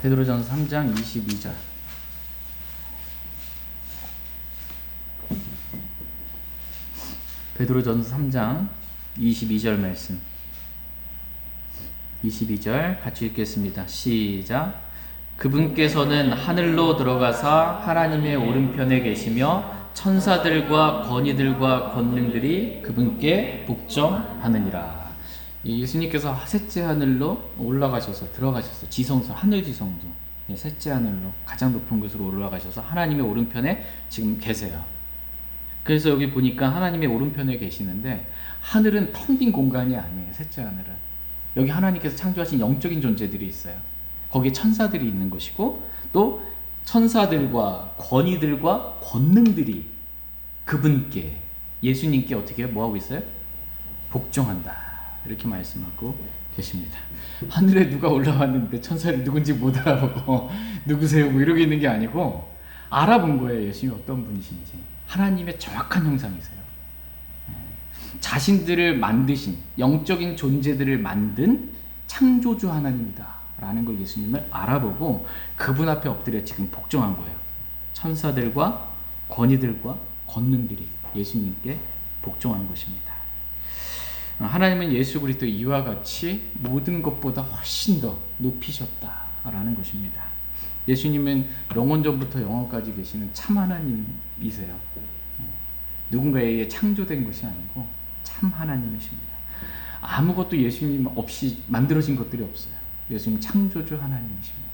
Speaker 1: 베드로전서 3장 22절. 베드로전서 3장 22절 말씀. 22절 같이 읽겠습니다. 시작. 그분께서는 하늘로 들어가사 하나님의 오른편에 계시며 천사들과 권위들과 권능들이 그분께 복종하느니라. 예수님께서 셋째 하늘로 올라가셔서 들어가셔서 지성소, 하늘 지성소, 셋째 하늘로 가장 높은 곳으로 올라가셔서 하나님의 오른편에 지금 계세요. 그래서 여기 보니까 하나님의 오른편에 계시는데 하늘은 텅 빈 공간이 아니에요. 셋째 하늘은. 여기 하나님께서 창조하신 영적인 존재들이 있어요. 거기에 천사들이 있는 것이고, 또 천사들과 권위들과 권능들이 그분께, 예수님께 어떻게 해요? 뭐하고 있어요? 복종한다. 이렇게 말씀하고 계십니다. 하늘에 누가 올라왔는데 천사를 누군지 못 알아보고 누구세요? 뭐 이러고 있는 게 아니고 알아본 거예요. 예수님이 어떤 분이신지. 하나님의 정확한 형상이세요. 자신들을 만드신, 영적인 존재들을 만든 창조주 하나님이다 라는 걸 예수님을 알아보고 그분 앞에 엎드려 지금 복종한 거예요. 천사들과 권위들과 권능들이 예수님께 복종한 것입니다. 하나님은 예수 그리스도 이와 같이 모든 것보다 훨씬 더 높이셨다라는 것입니다. 예수님은 영원전부터 영원까지 계시는 참 하나님이세요. 누군가에 의해 창조된 것이 아니고 참 하나님이십니다. 아무것도 예수님 없이 만들어진 것들이 없어요. 예수님 창조주 하나님이십니다.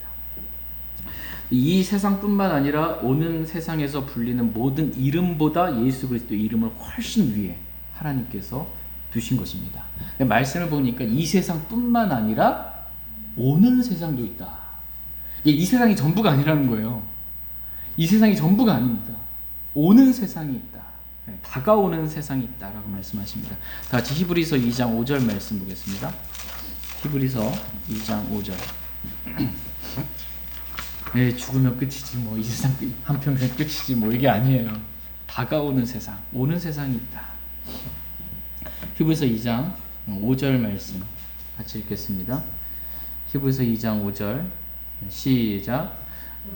Speaker 1: 이 세상뿐만 아니라 오는 세상에서 불리는 모든 이름보다 예수 그리스도 이름을 훨씬 위에 하나님께서 두신 것입니다. 말씀을 보니까 이 세상뿐만 아니라 오는 세상도 있다. 이 세상이 전부가 아니라는 거예요. 이 세상이 전부가 아닙니다. 오는 세상이 있다. 다가오는 세상이 있다라고 말씀하십니다. 다 같이 히브리서 2장 5절 말씀 보겠습니다. 히브리서 2장 5절. 죽으면 끝이지 뭐, 이 세상 한평생 끝이지 뭐, 이게 아니에요. 다가오는 세상, 오는 세상이 있다. 히브리서 2장 5절 말씀 같이 읽겠습니다. 히브리서 2장 5절 시작.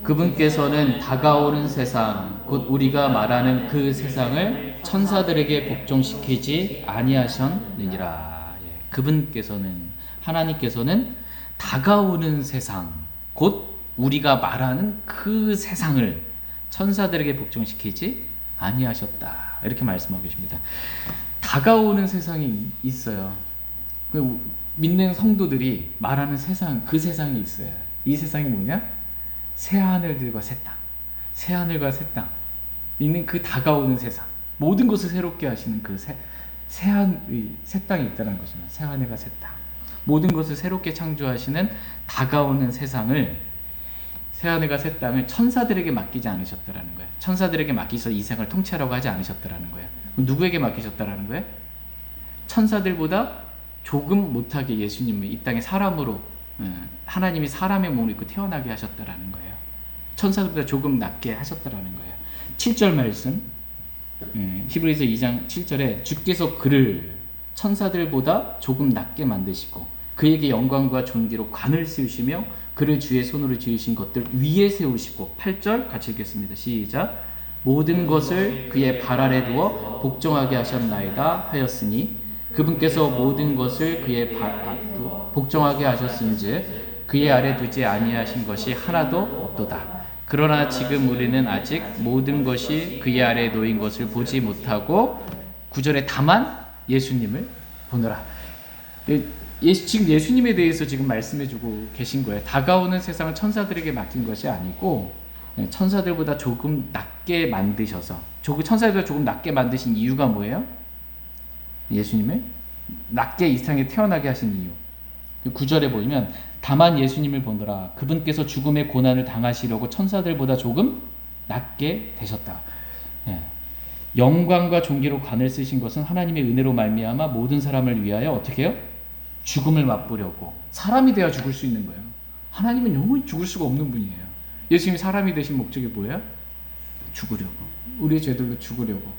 Speaker 1: 그분께서는 다가오는 세상 곧 우리가 말하는 그 세상을 천사들에게 복종시키지 아니하셨느니라. 그분께서는, 하나님께서는 다가오는 세상 곧 우리가 말하는 그 세상을 천사들에게 복종시키지 아니하셨다. 이렇게 말씀하고 계십니다. 다가오는 세상이 있어요. 믿는 성도들이 말하는 세상, 그 세상이 있어요. 이 세상이 뭐냐? 새하늘들과 새 땅, 새하늘과 새 땅, 있는 그 다가오는 세상, 모든 것을 새롭게 하시는 그 새 땅이 있다는 것입니다. 새하늘과 새 땅, 모든 것을 새롭게 창조하시는 다가오는 세상을, 새하늘과 새 땅을 천사들에게 맡기지 않으셨다라는 거예요. 천사들에게 맡기서 이 세상을 통치하라고 하지 않으셨다라는 거예요. 누구에게 맡기셨다라는 거예요? 천사들보다 조금 못하게 예수님을 이 땅에 사람으로, 하나님이 사람의 몸을 입고 태어나게 하셨다라는 거예요. 천사들보다 조금 낮게 하셨다라는 거예요. 7절 말씀, 히브리서 2장 7절에 주께서 그를 천사들보다 조금 낮게 만드시고 그에게 영광과 존귀로 관을 씌우시며 그를 주의 손으로 지으신 것들 위에 세우시고, 8절 같이 읽겠습니다. 시작. 모든 것을 그의 발 아래 두어 복종하게 하셨나이다 하였으니 그분께서 모든 것을 그의 복종하게 하셨은즉 그의 아래 두지 아니하신 것이 하나도 없도다. 그러나 지금 우리는 아직 모든 것이 그의 아래에 놓인 것을 보지 못하고, 9절에 다만 예수님을 보노라. 지금 예수님에 대해서 지금 말씀해주고 계신 거예요. 다가오는 세상은 천사들에게 맡긴 것이 아니고 천사들보다 조금 낮게 만드셔서, 천사들보다 조금 낮게 만드신 이유가 뭐예요? 예수님을 낮게 이 세상에 태어나게 하신 이유. 9절에 보면 다만 예수님을 보노라. 그분께서 죽음의 고난을 당하시려고 천사들보다 조금 낮게 되셨다. 영광과 존귀로 관을 쓰신 것은 하나님의 은혜로 말미암아 모든 사람을 위하여 어떻게 해요? 죽음을 맛보려고. 사람이 되어 죽을 수 있는 거예요. 하나님은 영원히 죽을 수가 없는 분이에요. 예수님이 사람이 되신 목적이 뭐예요? 죽으려고. 우리의 죄들로 죽으려고.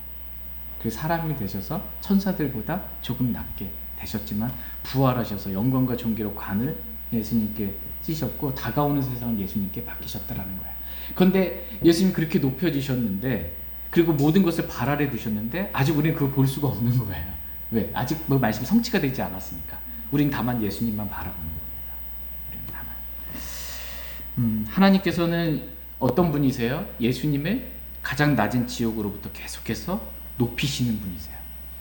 Speaker 1: 그 사람이 되셔서 천사들보다 조금 낮게 되셨지만 부활하셔서 영광과 존귀로 관을 예수님께 찌셨고 다가오는 세상을 예수님께 맡기셨다라는 거예요. 그런데 예수님이 그렇게 높여지셨는데, 그리고 모든 것을 발 아래 두셨는데 아직 우리는 그걸 볼 수가 없는 거예요. 왜? 아직 말씀이 성취가 되지 않았으니까. 우리는 다만 예수님만 바라보는 겁니다. 우리는 다만. 하나님께서는 어떤 분이세요? 예수님을 가장 낮은 지옥으로부터 계속해서 높이시는 분이세요.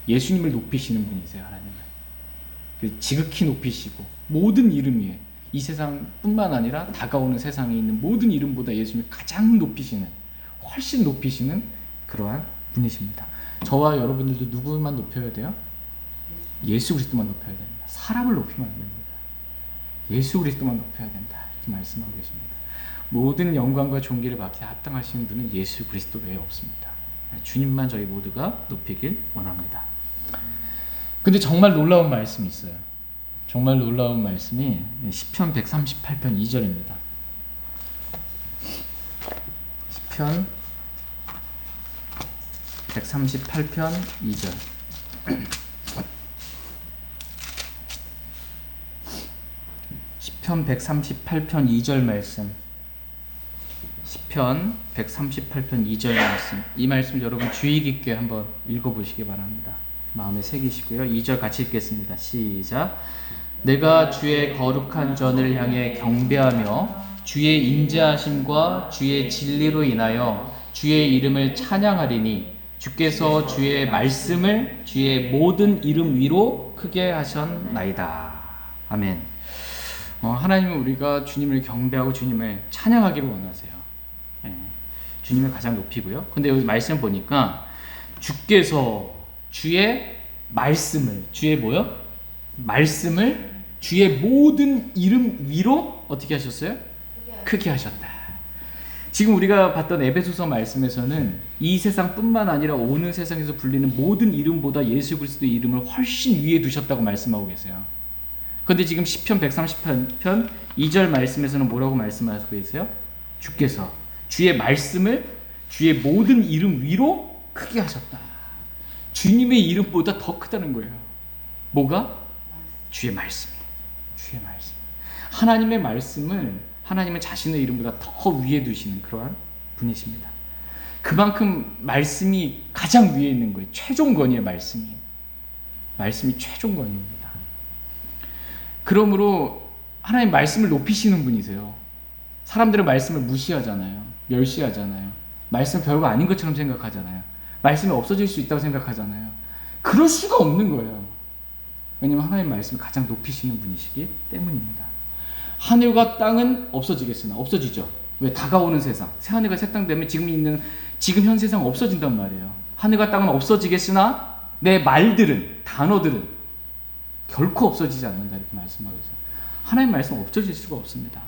Speaker 1: 예수님을 높이시는 분이세요. 하나님은 지극히 높이시고 모든 이름 위에, 이 세상뿐만 아니라 다가오는 세상에 있는 모든 이름보다 예수님을 가장 높이시는, 훨씬 높이시는 그러한 분이십니다. 저와 여러분들도 누구만 높여야 돼요? 예수 그리스도만 높여야 됩니다. 사람을 높이면 안 됩니다. 예수 그리스도만 높여야 된다. 이렇게 말씀하고 계십니다. 모든 영광과 존귀를 받기에 합당하시는 분은 예수 그리스도 외에 없습니다. 주님만 저희 모두가 높이길 원합니다. 근데 정말 놀라운 말씀이 있어요. 정말 놀라운 말씀이 시편 138편 2절입니다. 시편 138편 2절. 시편 138편 2절 말씀. 시편 138편 2절 말씀. 이 말씀 여러분 주의 깊게 한번 읽어보시기 바랍니다. 마음에 새기시고요. 2절 같이 읽겠습니다. 시작. 내가 주의 거룩한 전을 향해 경배하며 주의 인자하심과 주의 진리로 인하여 주의 이름을 찬양하리니 주께서 주의 말씀을 주의 모든 이름 위로 크게 하셨나이다. 아멘. 하나님은 우리가 주님을 경배하고 주님을 찬양하기를 원하세요. 주님을 가장 높이고요. 근데 여기 말씀 보니까 주께서 주의 말씀을, 주의 뭐요? 말씀을 주의 모든 이름 위로 어떻게 하셨어요? 크게 하셨다. 지금 우리가 봤던 에베소서 말씀에서는 이 세상뿐만 아니라 오는 세상에서 불리는 모든 이름보다 예수 그리스도의 이름을 훨씬 위에 두셨다고 말씀하고 계세요. 그런데 지금 시편 138편 2절 말씀에서는 뭐라고 말씀하고 계세요? 주께서 주의 말씀을 주의 모든 이름 위로 크게 하셨다. 주님의 이름보다 더 크다는 거예요. 뭐가? 주의 말씀이에요. 주의 말씀. 하나님의 말씀을 하나님은 자신의 이름보다 더 위에 두시는 그러한 분이십니다. 그만큼 말씀이 가장 위에 있는 거예요. 최종 권위의 말씀이. 말씀이 최종 권위입니다. 그러므로 하나님 말씀을 높이시는 분이세요. 사람들은 말씀을 무시하잖아요. 멸시하잖아요. 말씀 별거 아닌 것처럼 생각하잖아요. 말씀이 없어질 수 있다고 생각하잖아요. 그럴 수가 없는 거예요. 왜냐하면 하나님 말씀을 가장 높이시는 분이시기 때문입니다. 하늘과 땅은 없어지겠으나 없어지죠. 왜? 다가오는 세상. 새하늘과 새 땅 되면 지금 현 세상 없어진단 말이에요. 하늘과 땅은 없어지겠으나 내 말들은, 단어들은 결코 없어지지 않는다 이렇게 말씀하고 있어요. 하나님 말씀 없어질 수가 없습니다.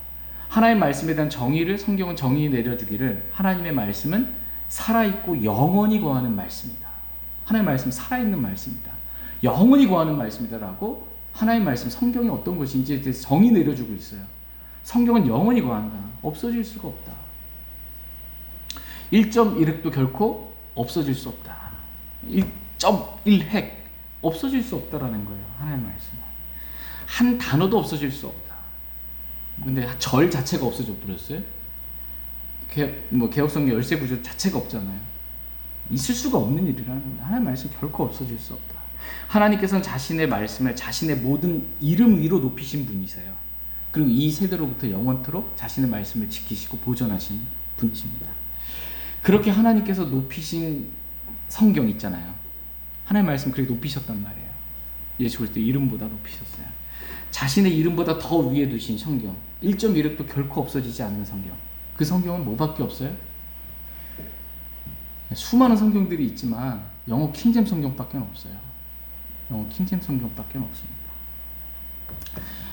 Speaker 1: 하나님 말씀에 대한 정의를 성경은 정의 내려주기를 하나님의 말씀은 살아있고 영원히 거하는 말씀이다. 하나님 말씀은 살아있는 말씀이다. 영원히 거하는 말씀이다라고 하나님 말씀 성경이 어떤 것인지에 대해서 정의 내려주고 있어요. 성경은 영원히 거한다. 없어질 수가 없다. 1.1획도 결코 없어질 수 없다. 1.1핵 없어질 수 없다라는 거예요. 하나님 말씀은. 한 단어도 없어질 수 없다. 근데 절 자체가 없어져 버렸어요. 개혁성경 열쇠 구조 자체가 없잖아요. 있을 수가 없는 일이라는 겁니다. 하나님 말씀 결코 없어질 수 없다. 하나님께서는 자신의 말씀을 자신의 모든 이름 위로 높이신 분이세요. 그리고 이 세대로부터 영원토록 자신의 말씀을 지키시고 보존하신 분이십니다. 그렇게 하나님께서 높이신 성경 있잖아요. 하나님 말씀 그렇게 높이셨단 말이에요. 예수 그리스도 이름보다 높이셨어요. 자신의 이름보다 더 위에 두신 성경, 1.1획도 결코 없어지지 않는 성경. 그 성경은 뭐밖에 없어요? 수많은 성경들이 있지만 영어 킹잼 성경밖에 없어요. 영어 킹잼 성경밖에 없습니다.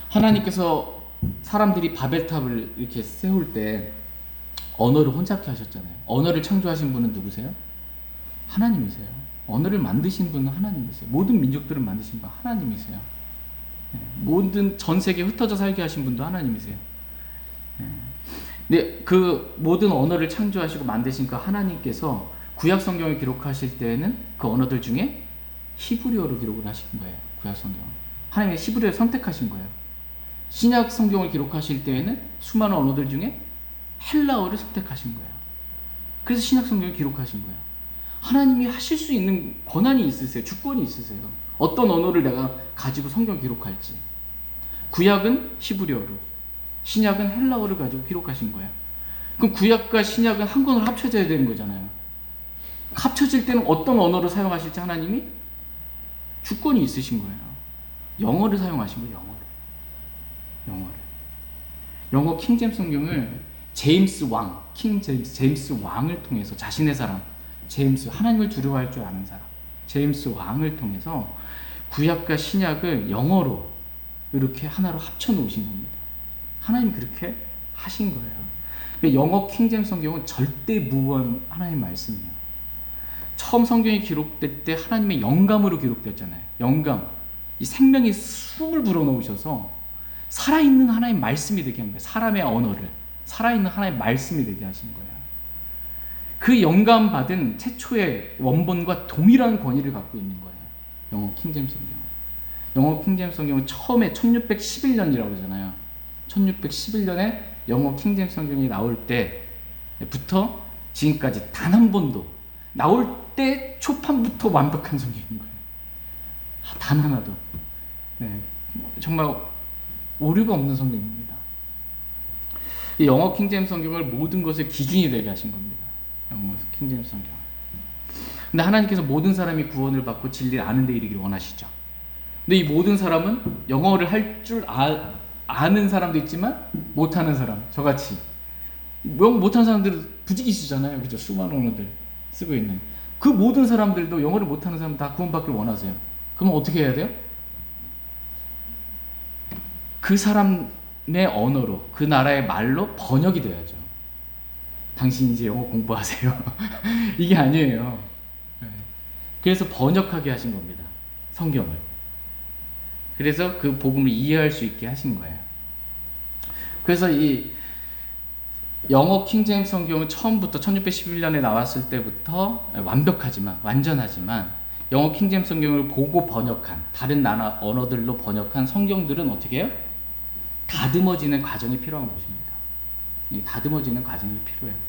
Speaker 1: 하나님께서 사람들이 바벨탑을 이렇게 세울 때 언어를 혼잡케 하셨잖아요. 언어를 창조하신 분은 누구세요? 하나님이세요. 언어를 만드신 분은 하나님이세요. 모든 민족들을 만드신 분 하나님이세요. 모든 전 세계에 흩어져 살게 하신 분도 하나님이세요. 근데 그 모든 언어를 창조하시고 만드신 그 하나님께서 구약 성경을 기록하실 때에는 그 언어들 중에 히브리어로 기록을 하신 거예요. 구약 성경. 하나님이 히브리어를 선택하신 거예요. 신약 성경을 기록하실 때에는 수많은 언어들 중에 헬라어를 선택하신 거예요. 그래서 신약 성경을 기록하신 거예요. 하나님이 하실 수 있는 권한이 있으세요. 주권이 있으세요. 어떤 언어를 내가 가지고 성경을 기록할지. 구약은 히브리어로, 신약은 헬라어를 가지고 기록하신 거예요. 그럼 구약과 신약은 한 권으로 합쳐져야 되는 거잖아요. 합쳐질 때는 어떤 언어를 사용하실지 하나님이 주권이 있으신 거예요. 영어를 사용하신 거예요. 영어를. 영어 킹잼 성경을 제임스 왕, 킹 제임스 왕을 통해서 자신의 사람, 제임스, 하나님을 두려워할 줄 아는 사람, 제임스 왕을 통해서 구약과 신약을 영어로 이렇게 하나로 합쳐 놓으신 겁니다. 하나님 그렇게 하신 거예요. 영어 킹잼 성경은 절대 무한 하나님 말씀이에요. 처음 성경이 기록될 때 하나님의 영감으로 기록됐잖아요. 영감, 이 생명의 숨을 불어넣으셔서 살아있는 하나님 말씀이 되게 한 거예요. 사람의 언어를 살아있는 하나님 말씀이 되게 하신 거예요. 그 영감 받은 최초의 원본과 동일한 권위를 갖고 있는 거예요. 영어 킹잼 성경. 영어 킹잼 성경은 처음에 1611년이라고 하잖아요. 1611년에 영어 킹잼 성경이 나올 때부터 지금까지 단 한 번도 나올 때 초판부터 완벽한 성경인 거예요. 단 하나도. 네, 정말 오류가 없는 성경입니다. 이 영어 킹잼 성경을 모든 것의 기준이 되게 하신 겁니다. 영어 킹잼 성경. 근데 하나님께서 모든 사람이 구원을 받고 진리를 아는 데 이르기를 원하시죠. 근데 이 모든 사람은 영어를 할 줄 아는 사람도 있지만 못하는 사람, 저같이 영어 못하는 사람들은 부지기수잖아요. 그죠? 수많은 언어들 쓰고 있는 그 모든 사람들도 영어를 못하는 사람 다 구원받기를 원하세요. 그럼 어떻게 해야 돼요? 그 사람의 언어로, 그 나라의 말로 번역이 돼야죠. 당신 이제 영어 공부하세요. 이게 아니에요. 그래서 번역하게 하신 겁니다. 성경을. 그래서 그 복음을 이해할 수 있게 하신 거예요. 그래서 이 영어 킹제임스 성경은 처음부터 1611년에 나왔을 때부터 완전하지만 영어 킹제임스 성경을 보고 번역한 다른 나라 언어들로 번역한 성경들은 어떻게 해요? 다듬어지는 과정이 필요한 것입니다. 이 다듬어지는 과정이 필요해요.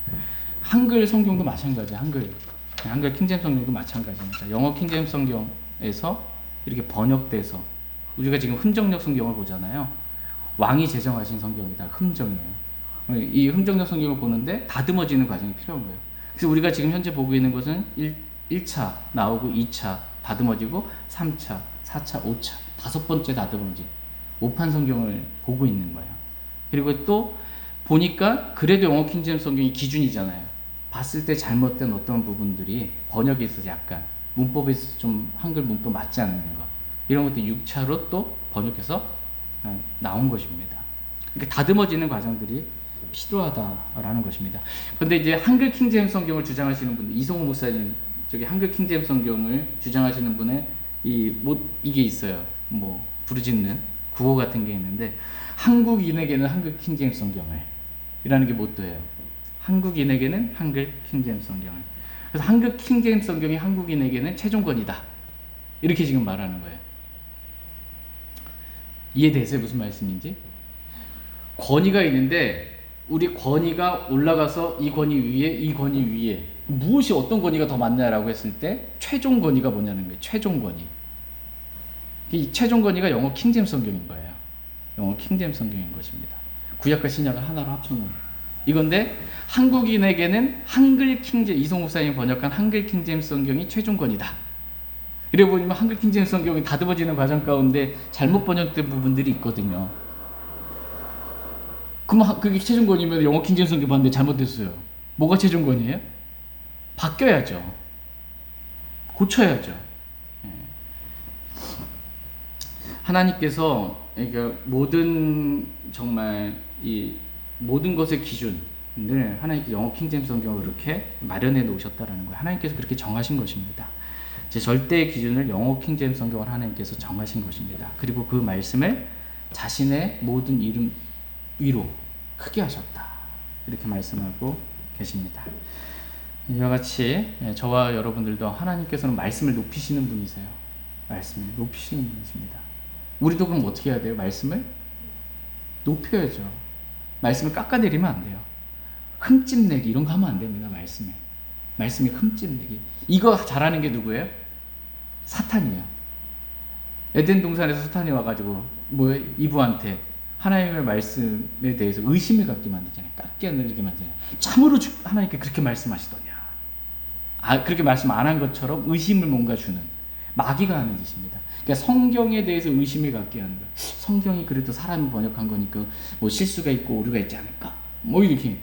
Speaker 1: 한글 성경도 마찬가지예요. 한글 킹제임스 성경도 마찬가지입니다. 영어 킹제임스 성경에서 이렇게 번역돼서 우리가 지금 흥정역 성경을 보잖아요. 왕이 제정하신 성경이다. 흥정이에요. 이 흥정역 성경을 보는데 다듬어지는 과정이 필요한 거예요. 그래서 우리가 지금 현재 보고 있는 것은 1차 나오고 2차 다듬어지고 3차, 4차, 5차 다섯 번째 다듬어진 5판 성경을 보고 있는 거예요. 그리고 또 보니까 그래도 영어 킹제임스 성경이 기준이잖아요. 봤을 때 잘못된 어떤 부분들이 번역에 있어서 약간 문법에서 좀 한글 문법 맞지 않는 거 이런 것도 6차로 또 번역해서 나온 것입니다. 그러니까 다듬어지는 과정들이 필요하다라는 것입니다. 그런데 이제 한글 킹제임스 성경을 주장하시는 분들, 이성호 목사님 저기 한글 킹제임스 성경을 주장하시는 분의 이게 있어요. 뭐 부르짖는 구호 같은 게 있는데 한국인에게는 한글 킹제임스 성경을 이라는 게 모토예요. 한국인에게는 한글 킹제임스 성경을. 그래서 한글 킹제임스 성경이 한국인에게는 최종권이다. 이렇게 지금 말하는 거예요. 이해되세요? 무슨 말씀인지? 권위가 있는데 우리 권위가 올라가서 이 권위 위에 이 권위 위에 무엇이 어떤 권위가 더 맞냐라고 했을 때 최종 권위가 뭐냐는 거예요. 최종 권위. 이 최종 권위가 영어 킹제임스 성경인 거예요. 영어 킹제임스 성경인 것입니다. 구약과 신약을 하나로 합쳐놓은 이건데 한국인에게는 한글 킹제임스 이성우 목사님이 번역한 한글 킹제임스 성경이 최종 권위다. 이래 보면 한글 킹제임스 성경이 다듬어지는 과정 가운데 잘못 번역된 부분들이 있거든요. 그럼 그게 최종권이면 영어 킹제임스 성경 봤는데 잘못됐어요. 뭐가 최종권이에요? 바뀌어야죠. 고쳐야죠. 하나님께서 그러니까 정말 이 모든 것의 기준을 하나님께서 영어 킹제임스 성경을 이렇게 마련해 놓으셨다라는 거예요. 하나님께서 그렇게 정하신 것입니다. 제 절대의 기준을 영어 킹제임스 성경을 하나님께서 정하신 것입니다. 그리고 그 말씀을 자신의 모든 이름 위로 크게 하셨다. 이렇게 말씀하고 계십니다. 이와 같이 저와 여러분들도 하나님께서는 말씀을 높이시는 분이세요. 말씀을 높이시는 분이십니다. 우리도 그럼 어떻게 해야 돼요? 말씀을 높여야죠. 말씀을 깎아내리면 안 돼요. 흠집내기 이런 거 하면 안 됩니다. 말씀에 흠집내기. 이거 잘하는 게 누구예요? 사탄이에요. 에덴 동산에서 사탄이 와가지고 이브한테 하나님의 말씀에 대해서 의심을 갖게 만들잖아요. 깎아내리게 만들잖아요. 참으로 하나님께 그렇게 말씀하시더냐. 그렇게 말씀 안 한 것처럼 의심을 뭔가 주는 마귀가 하는 짓입니다. 그러니까 성경에 대해서 의심을 갖게 하는 거예요. 성경이 그래도 사람이 번역한 거니까 뭐 실수가 있고 오류가 있지 않을까? 뭐 이렇게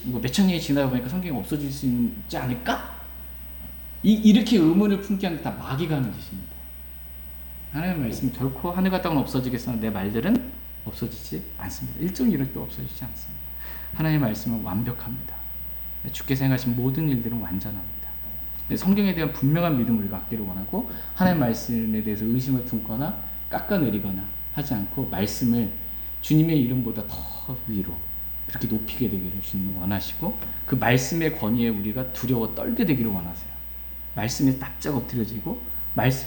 Speaker 1: 몇천 년이 지나다 보니까 성경이 없어질 수 있지 않을까? 이렇게 의문을 품게 하는 게 다 마귀가 하는 짓입니다. 하나님의 말씀이 결코 하늘과 땅은 없어지겠으나 내 말들은 없어지지 않습니다. 일정 이럴 때 없어지지 않습니다. 하나님의 말씀은 완벽합니다. 주께서 행하신 모든 일들은 완전합니다. 성경에 대한 분명한 믿음을 우리가 갖기를 원하고 하나님의 말씀에 대해서 의심을 품거나 깎아내리거나 하지 않고 말씀을 주님의 이름보다 더 위로 그렇게 높이게 되기를 주님 원하시고 그 말씀의 권위에 우리가 두려워 떨게 되기를 원하세요. 말씀에 납작 엎드려지고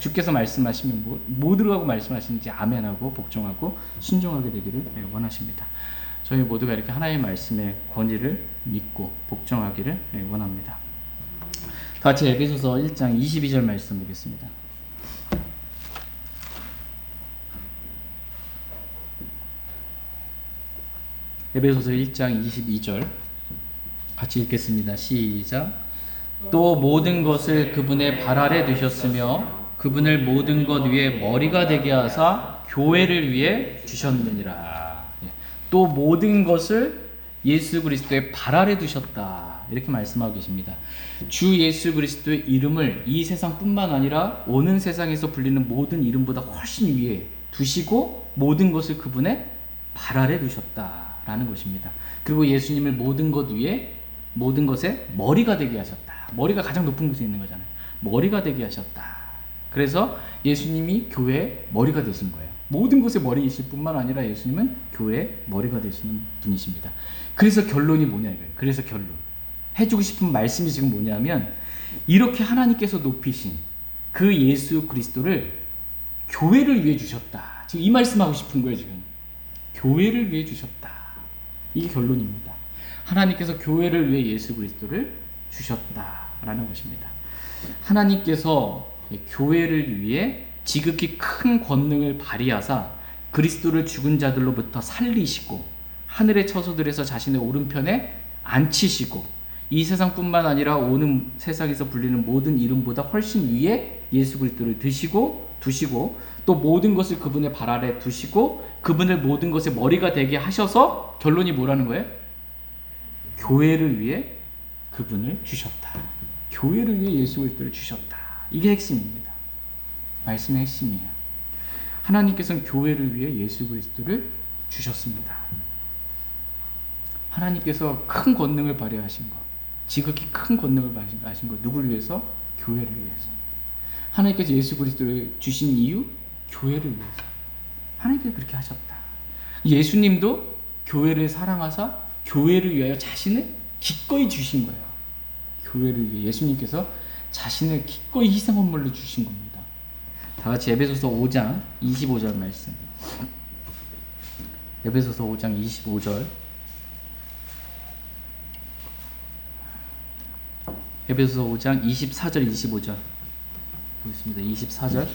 Speaker 1: 주께서 말씀하시면 뭐 들어가고 말씀하시는지 아멘하고 복종하고 순종하게 되기를 원하십니다. 저희 모두가 이렇게 하나님의 말씀의 권위를 믿고 복종하기를 원합니다. 다 같이 에베소서 1장 22절 말씀 보겠습니다. 에베소서 1장 22절 같이 읽겠습니다. 시작. 또 모든 것을 그분의 발 아래 두셨으며 그분을 모든 것 위에 머리가 되게 하사 교회를 위해 주셨느니라. 또 모든 것을 예수 그리스도의 발 아래 두셨다. 이렇게 말씀하고 계십니다. 주 예수 그리스도의 이름을 이 세상뿐만 아니라 오는 세상에서 불리는 모든 이름보다 훨씬 위에 두시고 모든 것을 그분의 발 아래 두셨다라는 것입니다. 그리고 예수님을 모든 것 위에 모든 것의 머리가 되게 하셨다. 머리가 가장 높은 곳에 있는 거잖아요. 머리가 되게 하셨다. 그래서 예수님이 교회의 머리가 되신 거예요. 모든 것의 머리이실 뿐만 아니라 예수님은 교회의 머리가 되시는 분이십니다. 그래서 결론이 뭐냐 이거예요. 그래서 결론. 해주고 싶은 말씀이 지금 뭐냐면 이렇게 하나님께서 높이신 그 예수 그리스도를 교회를 위해 주셨다. 지금 이 말씀하고 싶은 거예요. 지금 교회를 위해 주셨다. 이게 결론입니다. 하나님께서 교회를 위해 예수 그리스도를 주셨다라는 것입니다. 하나님께서 교회를 위해 지극히 큰 권능을 발휘하사 그리스도를 죽은 자들로부터 살리시고 하늘의 처소들에서 자신의 오른편에 앉히시고 이 세상뿐만 아니라 오는 세상에서 불리는 모든 이름보다 훨씬 위에 예수 그리스도를 두시고 또 모든 것을 그분의 발 아래 두시고 그분을 모든 것의 머리가 되게 하셔서 결론이 뭐라는 거예요? 교회를 위해 그분을 주셨다. 교회를 위해 예수 그리스도를 주셨다. 이게 핵심입니다. 말씀의 핵심이에요. 하나님께서는 교회를 위해 예수 그리스도를 주셨습니다. 하나님께서 큰 권능을 발휘하신 것, 지극히 큰 권능을 발휘하신 것, 누구를 위해서? 교회를 위해서. 하나님께서 예수 그리스도를 주신 이유? 교회를 위해서. 하나님께서 그렇게 하셨다. 예수님도 교회를 사랑하사 교회를 위하여 자신을 기꺼이 주신 거예요. 교회를 위해 예수님께서 자신을 기꺼이 희생헌물로 주신 겁니다. 다 같이 에베소서 5장 25절 말씀. 에베소서 5장 25절. 에베소서 5장 24절 25절 보겠습니다. 24절.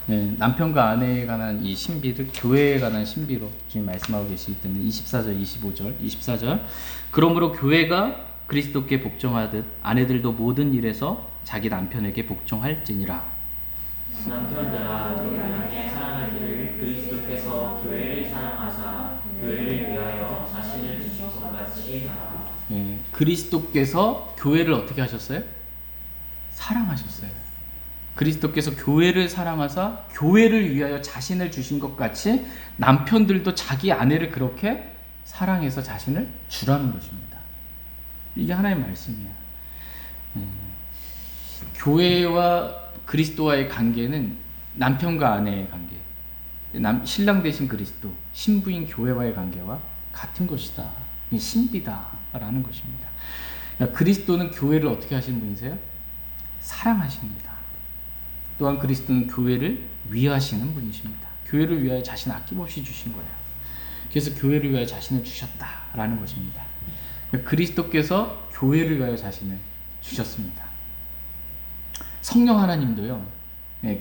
Speaker 1: 네, 남편과 아내에 관한 이 신비를 교회에 관한 신비로 지금 말씀하고 계시기 때문에 24절 25절 24절. 그러므로 교회가 그리스도께 복종하듯 아내들도 모든 일에서 자기 남편에게 복종할지니라.
Speaker 2: 남편들아 너희는 사랑하기를 그리스도께서 교회를 사랑하사 교회를 위하여 자신을 주신 것 같이 하라.
Speaker 1: 예, 그리스도께서 교회를 어떻게 하셨어요? 사랑하셨어요. 그리스도께서 교회를 사랑하사 교회를 위하여 자신을 주신 것 같이 남편들도 자기 아내를 그렇게 사랑해서 자신을 주라는 것입니다. 이게 하나님의 말씀이에요. 교회와 그리스도와의 관계는 남편과 아내의 관계, 신랑 되신 그리스도, 신부인 교회와의 관계와 같은 것이다. 신비다라는 것입니다. 그러니까 그리스도는 교회를 어떻게 하시는 분이세요? 사랑하십니다. 또한 그리스도는 교회를 위하시는 분이십니다. 교회를 위하여 자신 아낌없이 주신 거예요. 그래서 교회를 위하여 자신을 주셨다라는 것입니다. 그러니까 그리스도께서 교회를 위하여 자신을 주셨습니다. 성령 하나님도요,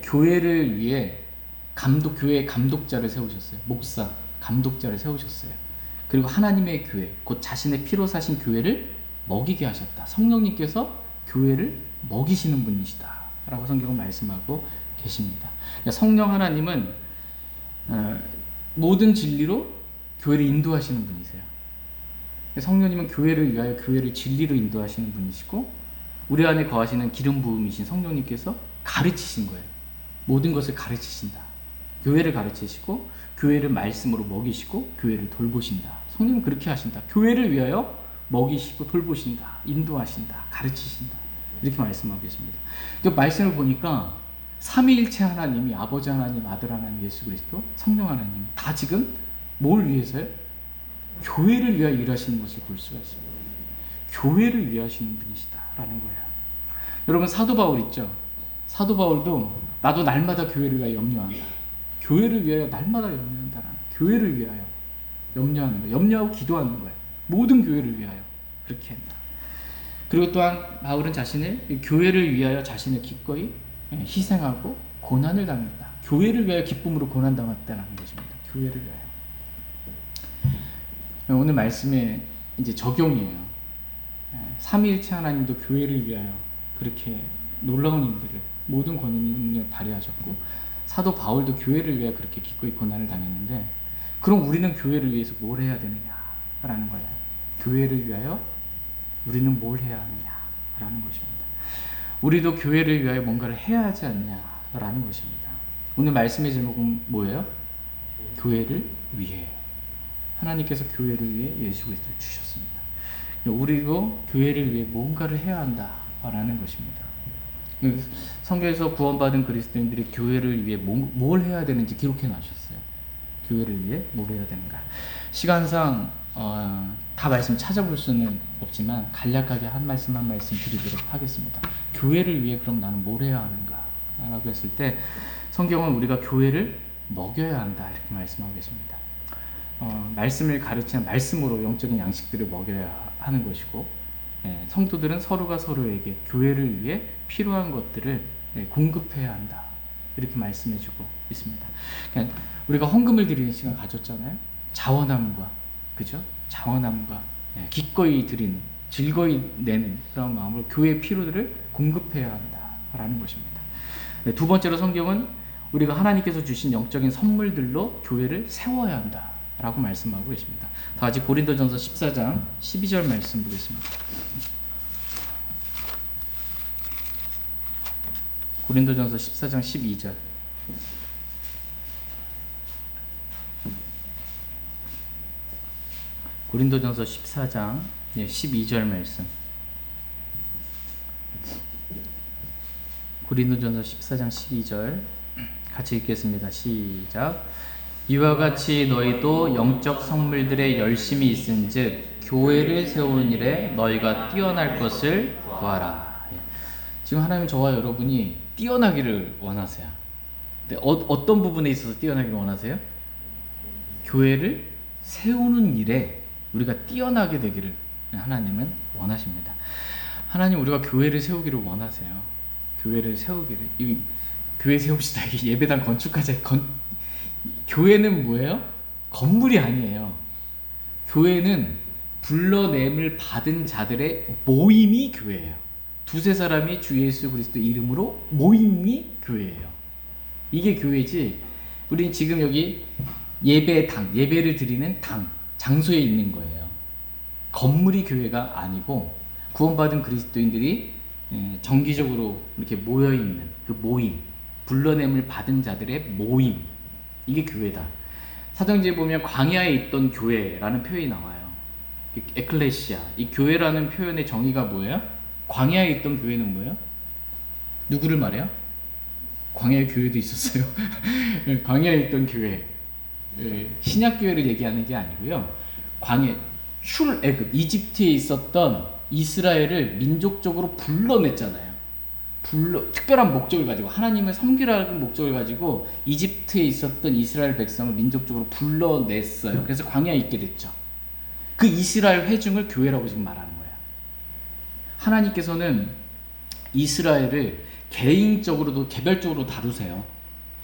Speaker 1: 교회를 위해 교회의 감독자를 세우셨어요. 목사, 감독자를 세우셨어요. 그리고 하나님의 교회, 곧 자신의 피로 사신 교회를 먹이게 하셨다. 성령님께서 교회를 먹이시는 분이시다 라고 성경은 말씀하고 계십니다. 그러니까 성령 하나님은 모든 진리로 교회를 인도하시는 분이세요. 성령님은 교회를 위하여 교회를 진리로 인도하시는 분이시고 우리 안에 거하시는 기름 부음이신 성령님께서 가르치신 거예요. 모든 것을 가르치신다. 교회를 가르치시고 교회를 말씀으로 먹이시고 교회를 돌보신다. 성령은 그렇게 하신다. 교회를 위하여 먹이시고 돌보신다. 인도하신다. 가르치신다. 이렇게 말씀하고 계십니다. 그 말씀을 보니까 삼위일체 하나님이 아버지 하나님, 아들 하나님, 예수 그리스도, 성령 하나님 다 지금 뭘 위해서요? 교회를 위하여 일하시는 것을 볼 수가 있습니다. 교회를 위하시는 분이시다라는 거예요. 여러분 사도 바울 있죠? 사도 바울도 나도 날마다 교회를 위하여 염려한다. 교회를 위하여 날마다 염려한다라는 교회를 위하여 염려하는 거예요. 염려하고 기도하는 거예요. 모든 교회를 위하여 그렇게 한다. 그리고 또한 바울은 자신을 교회를 위하여 자신을 기꺼이 희생하고 고난을 당했다. 교회를 위하여 기쁨으로 고난 당했다는 것입니다. 교회를 위하여. 오늘 말씀의 이제 적용이에요. 삼위일체 하나님도 교회를 위하여 그렇게 놀라운 일들을 모든 권능을 발휘하셨고 사도 바울도 교회를 위하여 그렇게 기꺼이 고난을 당했는데 그럼 우리는 교회를 위해서 뭘 해야 되느냐라는 거예요. 교회를 위하여 우리는 뭘 해야 하느냐라는 것입니다. 우리도 교회를 위하여 뭔가를 해야 하지 않냐라는 것입니다. 오늘 말씀의 제목은 뭐예요? 교회를 위해. 하나님께서 교회를 위해 예수 그리스도를 주셨습니다. 우리도 교회를 위해 뭔가를 해야 한다라는 것입니다. 성경에서 구원받은 그리스도인들이 교회를 위해 뭘 해야 되는지 기록해 놔주셨어요. 교회를 위해 뭘 해야 되는가. 시간상 다 말씀 찾아볼 수는 없지만 간략하게 한 말씀 한 말씀 드리도록 하겠습니다. 교회를 위해 그럼 나는 뭘 해야 하는가 라고 했을 때 성경은 우리가 교회를 먹여야 한다 이렇게 말씀하고 계십니다. 말씀을 가르치는 말씀으로 영적인 양식들을 먹여야 하는 것이고, 성도들은 서로가 서로에게 교회를 위해 필요한 것들을 공급해야 한다 이렇게 말씀해주고 있습니다. 그러니까 우리가 헌금을 드리는 시간 가졌잖아요. 자원함과 그죠? 자원함과 기꺼이 드리는, 즐거이 내는 그런 마음으로 교회의 필요들을 공급해야 한다라는 것입니다. 두 번째로 성경은 우리가 하나님께서 주신 영적인 선물들로 교회를 세워야 한다라고 말씀하고 계십니다. 다 같이 고린도전서 14장 12절 말씀 보겠습니다. 고린도전서 14장 12절. 고린도전서 14장 12절 말씀. 고린도전서 14장 12절 같이 읽겠습니다. 시작. 이와 같이 너희도 영적 선물들에 열심히 있은즉 교회를 세우는 일에 너희가 뛰어날 것을 구하라. 지금 하나님 저와 여러분이 뛰어나기를 원하세요. 근데 어떤 부분에 있어서 뛰어나기를 원하세요? 교회를 세우는 일에 우리가 뛰어나게 되기를 하나님은 원하십니다. 하나님 우리가 교회를 세우기를 원하세요. 교회를 세우기를. 교회 세웁시다. 예배당 건축하자. 교회는 뭐예요? 건물이 아니에요. 교회는 불러냄을 받은 자들의 모임이 교회예요. 두세 사람이 주 예수 그리스도 이름으로 모임이 교회예요. 이게 교회지. 우린 지금 여기 예배당, 예배를 드리는 당, 장소에 있는 거예요. 건물이 교회가 아니고 구원받은 그리스도인들이 정기적으로 이렇게 모여있는 그 모임, 불러냄을 받은 자들의 모임, 이게 교회다. 사도행전에 보면 광야에 있던 교회라는 표현이 나와요. 에클레시아, 이 교회라는 표현의 정의가 뭐예요? 광야에 있던 교회는 뭐예요? 누구를 말해요? 광야의 교회도 있었어요. 광야에 있던 교회, 신약 교회를 얘기하는 게 아니고요. 광야, 출애굽, 이집트에 있었던 이스라엘을 민족적으로 불러냈잖아요. 특별한 목적을 가지고, 하나님을 섬기라는 목적을 가지고 이집트에 있었던 이스라엘 백성을 민족적으로 불러냈어요. 그래서 광야에 있게 됐죠. 그 이스라엘 회중을 교회라고 지금 말하는 거예요. 하나님께서는 이스라엘을 개인적으로도 개별적으로 다루세요.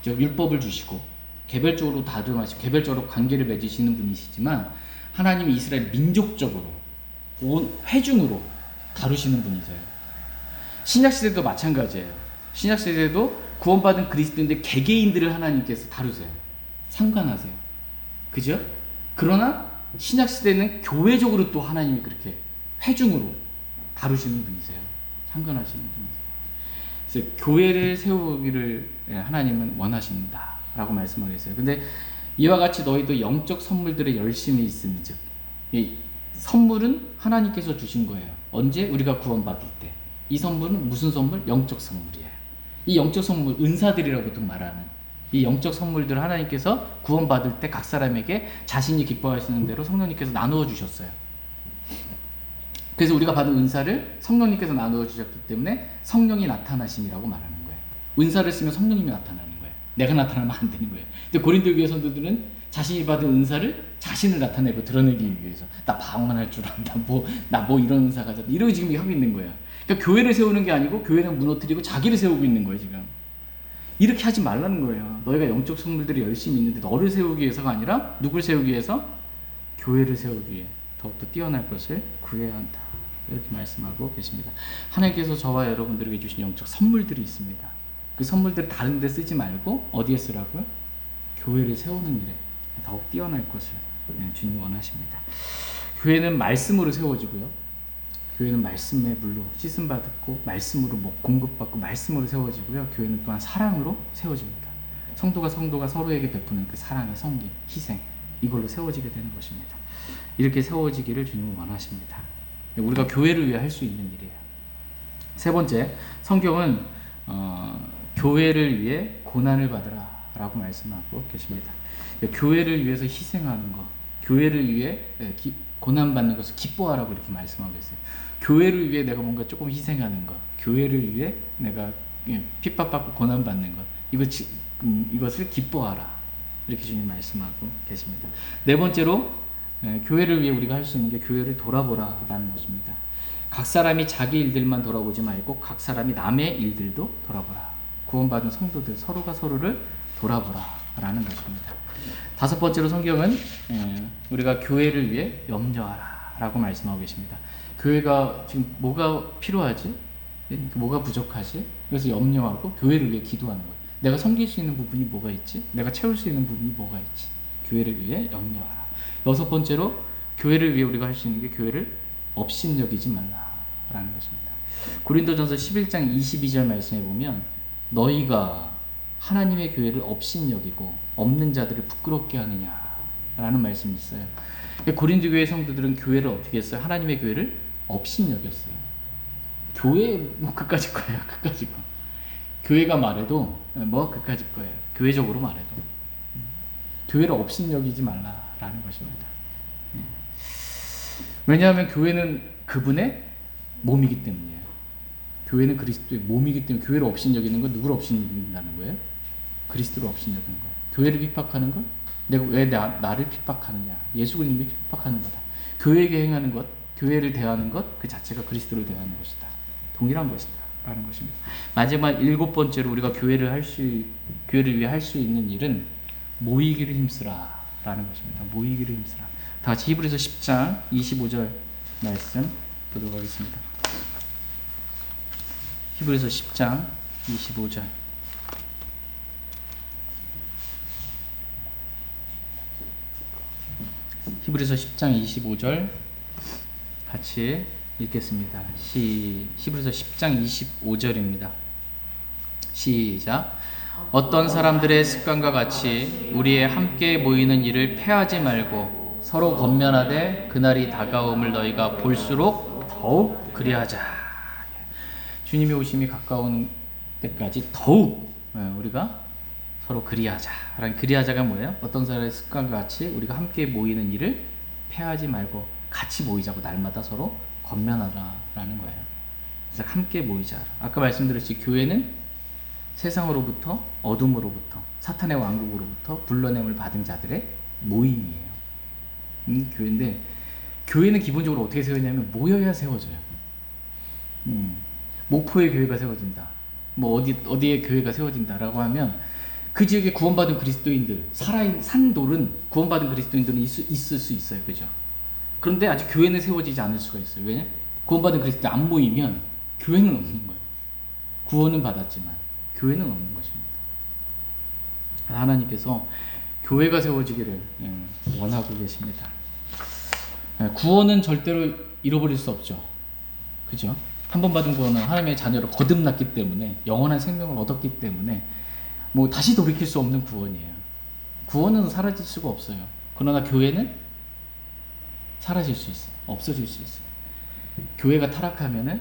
Speaker 1: 율법을 주시고 개별적으로 다루시고 개별적으로 관계를 맺으시는 분이시지만, 하나님이 이스라엘 민족적으로 온 회중으로 다루시는 분이세요. 신약시대도 마찬가지예요. 신약시대도 구원받은 그리스도인들 개개인들을 하나님께서 다루세요. 상관하세요. 그죠? 그러나 신약시대는 교회적으로 또 하나님이 그렇게 회중으로 다루시는 분이세요. 상관하시는 분이세요. 그래서 교회를 세우기를 하나님은 원하신다라고 말씀을 했어요. 근데 이와 같이 너희도 영적 선물들에 열심히 있음즉, 이 선물은 하나님께서 주신 거예요. 언제? 우리가 구원받을 때. 이 선물은 무슨 선물? 영적 선물이에요. 이 영적 선물, 은사들이라고 보통 말하는 이 영적 선물들을 하나님께서 구원받을 때 각 사람에게 자신이 기뻐하시는 대로 성령님께서 나누어 주셨어요. 그래서 우리가 받은 은사를 성령님께서 나누어 주셨기 때문에 성령이 나타나심이라고 말하는 거예요. 은사를 쓰면 성령님이 나타나는 거예요. 내가 나타나면 안 되는 거예요. 근데 고린도 교회 성도들은 자신이 받은 은사를 자신을 나타내고 드러내기 위해서, 나 방언할 줄 안다, 나 이런 은사가 있다, 이러고 지금 하고 있는 거예요. 그러니까 교회를 세우는 게 아니고 교회는 무너뜨리고 자기를 세우고 있는 거예요, 지금. 이렇게 하지 말라는 거예요. 너희가 영적 선물들이 열심히 있는데 너를 세우기 위해서가 아니라 누굴 세우기 위해서? 교회를 세우기 위해 더욱더 뛰어날 것을 구해야 한다. 이렇게 말씀하고 계십니다. 하나님께서 저와 여러분들에게 주신 영적 선물들이 있습니다. 그 선물들을 다른 데 쓰지 말고 어디에 쓰라고요? 교회를 세우는 일에 더욱 뛰어날 것을 주님 원하십니다. 교회는 말씀으로 세워지고요. 교회는 말씀의 물로 씻음받고 말씀으로 공급받고 말씀으로 세워지고요. 교회는 또한 사랑으로 세워집니다. 성도가 서로에게 베푸는 그 사랑의 섬김, 희생, 이걸로 세워지게 되는 것입니다. 이렇게 세워지기를 주님은 원하십니다. 우리가 교회를 위해 할 수 있는 일이에요. 세 번째, 성경은 교회를 위해 고난을 받으라라고 말씀하고 계십니다. 교회를 위해서 희생하는 것, 교회를 위해 고난 받는 것을 기뻐하라고 이렇게 말씀하고 있어요. 교회를 위해 내가 뭔가 조금 희생하는 것, 교회를 위해 내가 핍박받고 고난 받는 것, 이것을 기뻐하라 이렇게 주님 말씀하고 계십니다. 네 번째로 교회를 위해 우리가 할 수 있는 게 교회를 돌아보라라는 것입니다. 각 사람이 자기 일들만 돌아보지 말고 각 사람이 남의 일들도 돌아보라. 구원받은 성도들 서로가 서로를 돌아보라라는 것입니다. 다섯 번째로 성경은 우리가 교회를 위해 염려하라라고 말씀하고 계십니다. 교회가 지금 뭐가 필요하지? 뭐가 부족하지? 그래서 염려하고 교회를 위해 기도하는 거예요. 내가 섬길 수 있는 부분이 뭐가 있지? 내가 채울 수 있는 부분이 뭐가 있지? 교회를 위해 염려하라. 여섯 번째로 교회를 위해 우리가 할 수 있는 게 교회를 업신여기지 말라라는 것입니다. 고린도전서 11장 22절 말씀에 보면 너희가 하나님의 교회를 업신여기고 없는 자들을 부끄럽게 하느냐라는 말씀이 있어요. 고린도 교회 성도들은 교회를 어떻게 했어요? 하나님의 교회를 업신여겼어요. 교회 뭐 그까짓 거예요. 그까짓 거. 교회가 말해도 뭐 그까짓 거예요. 교회적으로 말해도 교회를 업신여기지 말라라는 것입니다. 왜냐하면 교회는 그분의 몸이기 때문이에요. 교회는 그리스도의 몸이기 때문에 교회를 업신여기는 건 누구를 업신여긴다는 거예요? 그리스도를 업신여기는 거예요. 교회를 핍박하는 건 내가 왜 나를 핍박하느냐? 예수 그리스도를 핍박하는 거다. 교회에게 행하는 것, 교회를 대하는 것 그 자체가 그리스도를 대하는 것이다. 동일한 것이다. 라는 것입니다. 마지막 일곱 번째로 우리가 교회를 위해 할 수 있는 일은 모이기를 힘쓰라 라는 것입니다. 모이기를 힘쓰라. 다 같이 히브리서 10장 25절 말씀 보도록 하겠습니다. 히브리서 10장 25절. 히브리서 10장 25절 같이 읽겠습니다. 히브리서 10장 25절입니다. 시작. 어떤 사람들의 습관과 같이 우리의 함께 모이는 일을 패하지 말고 서로 권면하되 그날이 다가옴을 너희가 볼수록 더욱 그리하자. 주님의 오심이 가까운 때까지 더욱 우리가 서로 그리하자. 그리하자가 뭐예요? 어떤 사람의 습관과 같이 우리가 함께 모이는 일을 패하지 말고 같이 모이자고 날마다 서로 권면하라라는 거예요. 그래서 함께 모이자. 아까 말씀드렸듯이 교회는 세상으로부터 어둠으로부터 사탄의 왕국으로부터 불러냄을 받은 자들의 모임이에요. 교회인데 교회는 기본적으로 어떻게 세워지냐면 모여야 세워져요. 목포의 교회가 세워진다. 뭐 어디에 교회가 세워진다라고 하면 그 지역에 구원받은 그리스도인들, 산돌은 구원받은 그리스도인들은 있을 수 있어요. 그죠? 그런데 아직 교회는 세워지지 않을 수가 있어요. 왜냐? 구원받은 그리스도 안 모이면 교회는 없는 거예요. 구원은 받았지만 교회는 없는 것입니다. 하나님께서 교회가 세워지기를 원하고 계십니다. 구원은 절대로 잃어버릴 수 없죠. 그죠? 한 번 받은 구원은 하나님의 자녀로 거듭났기 때문에 영원한 생명을 얻었기 때문에 뭐 다시 돌이킬 수 없는 구원이에요. 구원은 사라질 수가 없어요. 그러나 교회는 사라질 수 있어요. 없어질 수 있어요. 교회가 타락하면은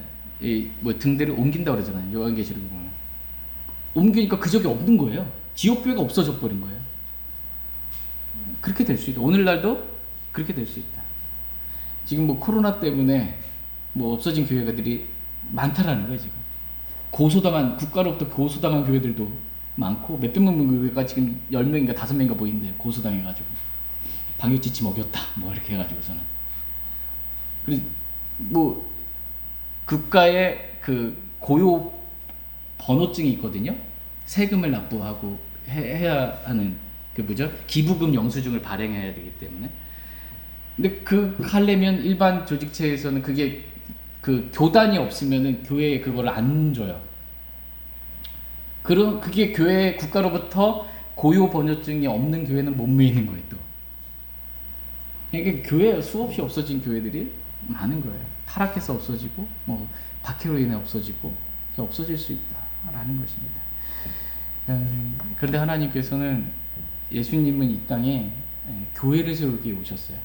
Speaker 1: 뭐 등대를 옮긴다 그러잖아요. 요한계시록에 보면 옮기니까 그 적이 없는 거예요. 지옥 교회가 없어져 버린 거예요. 그렇게 될 수 있다. 오늘날도 그렇게 될 수 있다. 지금 뭐 코로나 때문에 뭐 없어진 교회가들이 많다라는 거예요. 지금 국가로부터 고소당한 교회들도 많고 몇백만 교회가 지금 10명인가 5명인가 보이는데 고소당해가지고 방역지침 어겼다 뭐 이렇게 해가지고서는 그리고 뭐 국가의 그 고유 번호증이 있거든요. 세금을 납부하고 해야 하는 그 뭐죠? 기부금 영수증을 발행해야 되기 때문에. 근데 하려면 일반 조직체에서는 그게 그 교단이 없으면은 교회에 그걸 안 줘요. 그게 교회 국가로부터 고유 번호증이 없는 교회는 못 모이는 거예요. 또 이게 교회 수없이 없어진 교회들이 많은 거예요. 타락해서 없어지고 뭐 박해로 인해 없어지고 없어질 수 있다라는 것입니다. 그런데 하나님께서는 예수님은 이 땅에 교회를 세우기 위해 오셨어요.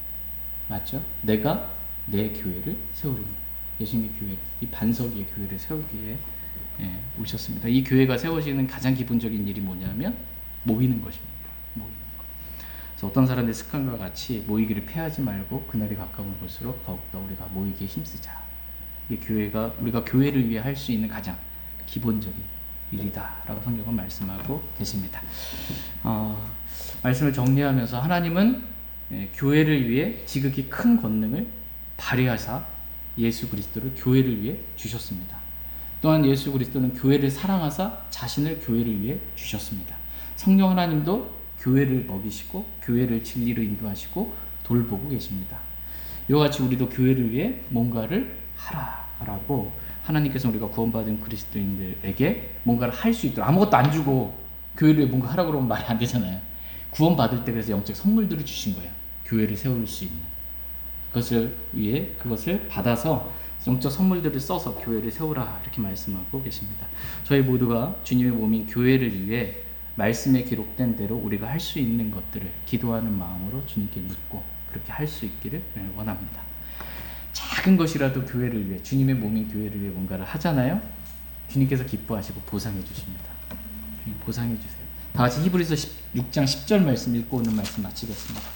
Speaker 1: 맞죠? 내가 내 교회를 세우리니 예수님의 교회, 이 반석 위의 교회를 세우기 위해 오셨습니다. 이 교회가 세워지는 가장 기본적인 일이 뭐냐면 모이는 것입니다. 모이는 것. 그래서 어떤 사람들의 습관과 같이 모이기를 패하지 말고 그날이 가까운 볼수록 더욱더 우리가 모이기에 힘쓰자. 이 교회가 우리가 교회를 위해 할 수 있는 가장 기본적인 일이다라고 성경은 말씀하고 계십니다. 말씀을 정리하면서 하나님은 교회를 위해 지극히 큰 권능을 발휘하사 예수 그리스도를 교회를 위해 주셨습니다. 또한 예수 그리스도는 교회를 사랑하사 자신을 교회를 위해 주셨습니다. 성령 하나님도 교회를 먹이시고 교회를 진리로 인도하시고 돌보고 계십니다. 이와 같이 우리도 교회를 위해 뭔가를 하라라고 하나님께서 우리가 구원받은 그리스도인들에게 뭔가를 할 수 있도록 아무것도 안 주고 교회를 뭔가 하라고 그러면 말이 안 되잖아요. 구원받을 때 그래서 영적 선물들을 주신 거예요. 교회를 세울 수 있는 그것을 위해 그것을 받아서 영적 선물들을 써서 교회를 세우라 이렇게 말씀하고 계십니다. 저희 모두가 주님의 몸인 교회를 위해 말씀에 기록된 대로 우리가 할 수 있는 것들을 기도하는 마음으로 주님께 묻고 그렇게 할 수 있기를 원합니다. 작은 것이라도 교회를 위해 주님의 몸인 교회를 위해 뭔가를 하잖아요. 주님께서 기뻐하시고 보상해 주십니다. 보상해 주세요. 다 같이 히브리서 6장 10절 말씀 읽고 오늘 말씀 마치겠습니다.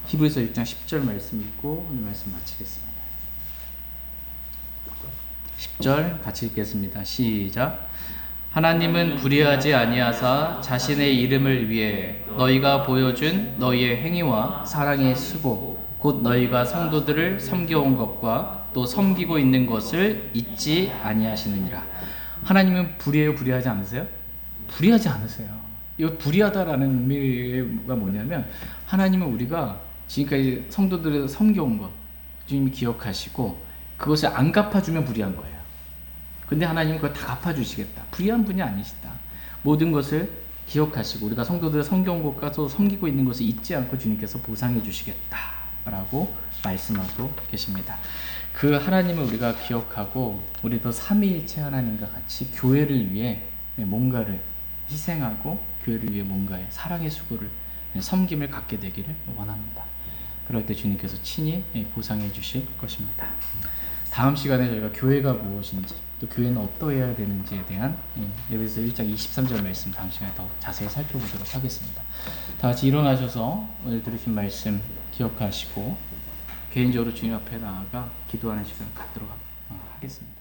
Speaker 1: 히브리서 6장 10절 말씀 읽고 오늘 말씀 마치겠습니다. 10절 같이 읽겠습니다. 시작. 하나님은 불의하지 아니하사 자신의 이름을 위해 너희가 보여준 너희의 행위와 사랑의 수고 곧 너희가 성도들을 섬겨온 것과 또 섬기고 있는 것을 잊지 아니하시느니라. 하나님은 불의해요? 불의하지 않으세요? 불의하지 않으세요. 이거 불의하다라는 의미가 뭐냐면 하나님은 우리가 지금까지 성도들을 섬겨온 것 주님이 기억하시고 그것을 안 갚아주면 불의한 거예요. 근데 하나님은 그걸 다 갚아주시겠다. 불의한 분이 아니시다. 모든 것을 기억하시고 우리가 성도들을 섬겨온 것과 또 섬기고 있는 것을 잊지 않고 주님께서 보상해 주시겠다라고 말씀하고 계십니다. 그 하나님을 우리가 기억하고 우리도 삼위일체 하나님과 같이 교회를 위해 뭔가를 희생하고 교회를 위해 뭔가의 사랑의 수고를 섬김을 갖게 되기를 원합니다. 그럴 때 주님께서 친히 보상해 주실 것입니다. 다음 시간에 저희가 교회가 무엇인지 또 교회는 어떠해야 되는지에 대한 에베소서 1장 23절 말씀 다음 시간에 더 자세히 살펴보도록 하겠습니다. 다 같이 일어나셔서 오늘 들으신 말씀 기억하시고 개인적으로 주님 앞에 나아가 기도하는 시간 갖도록 하겠습니다.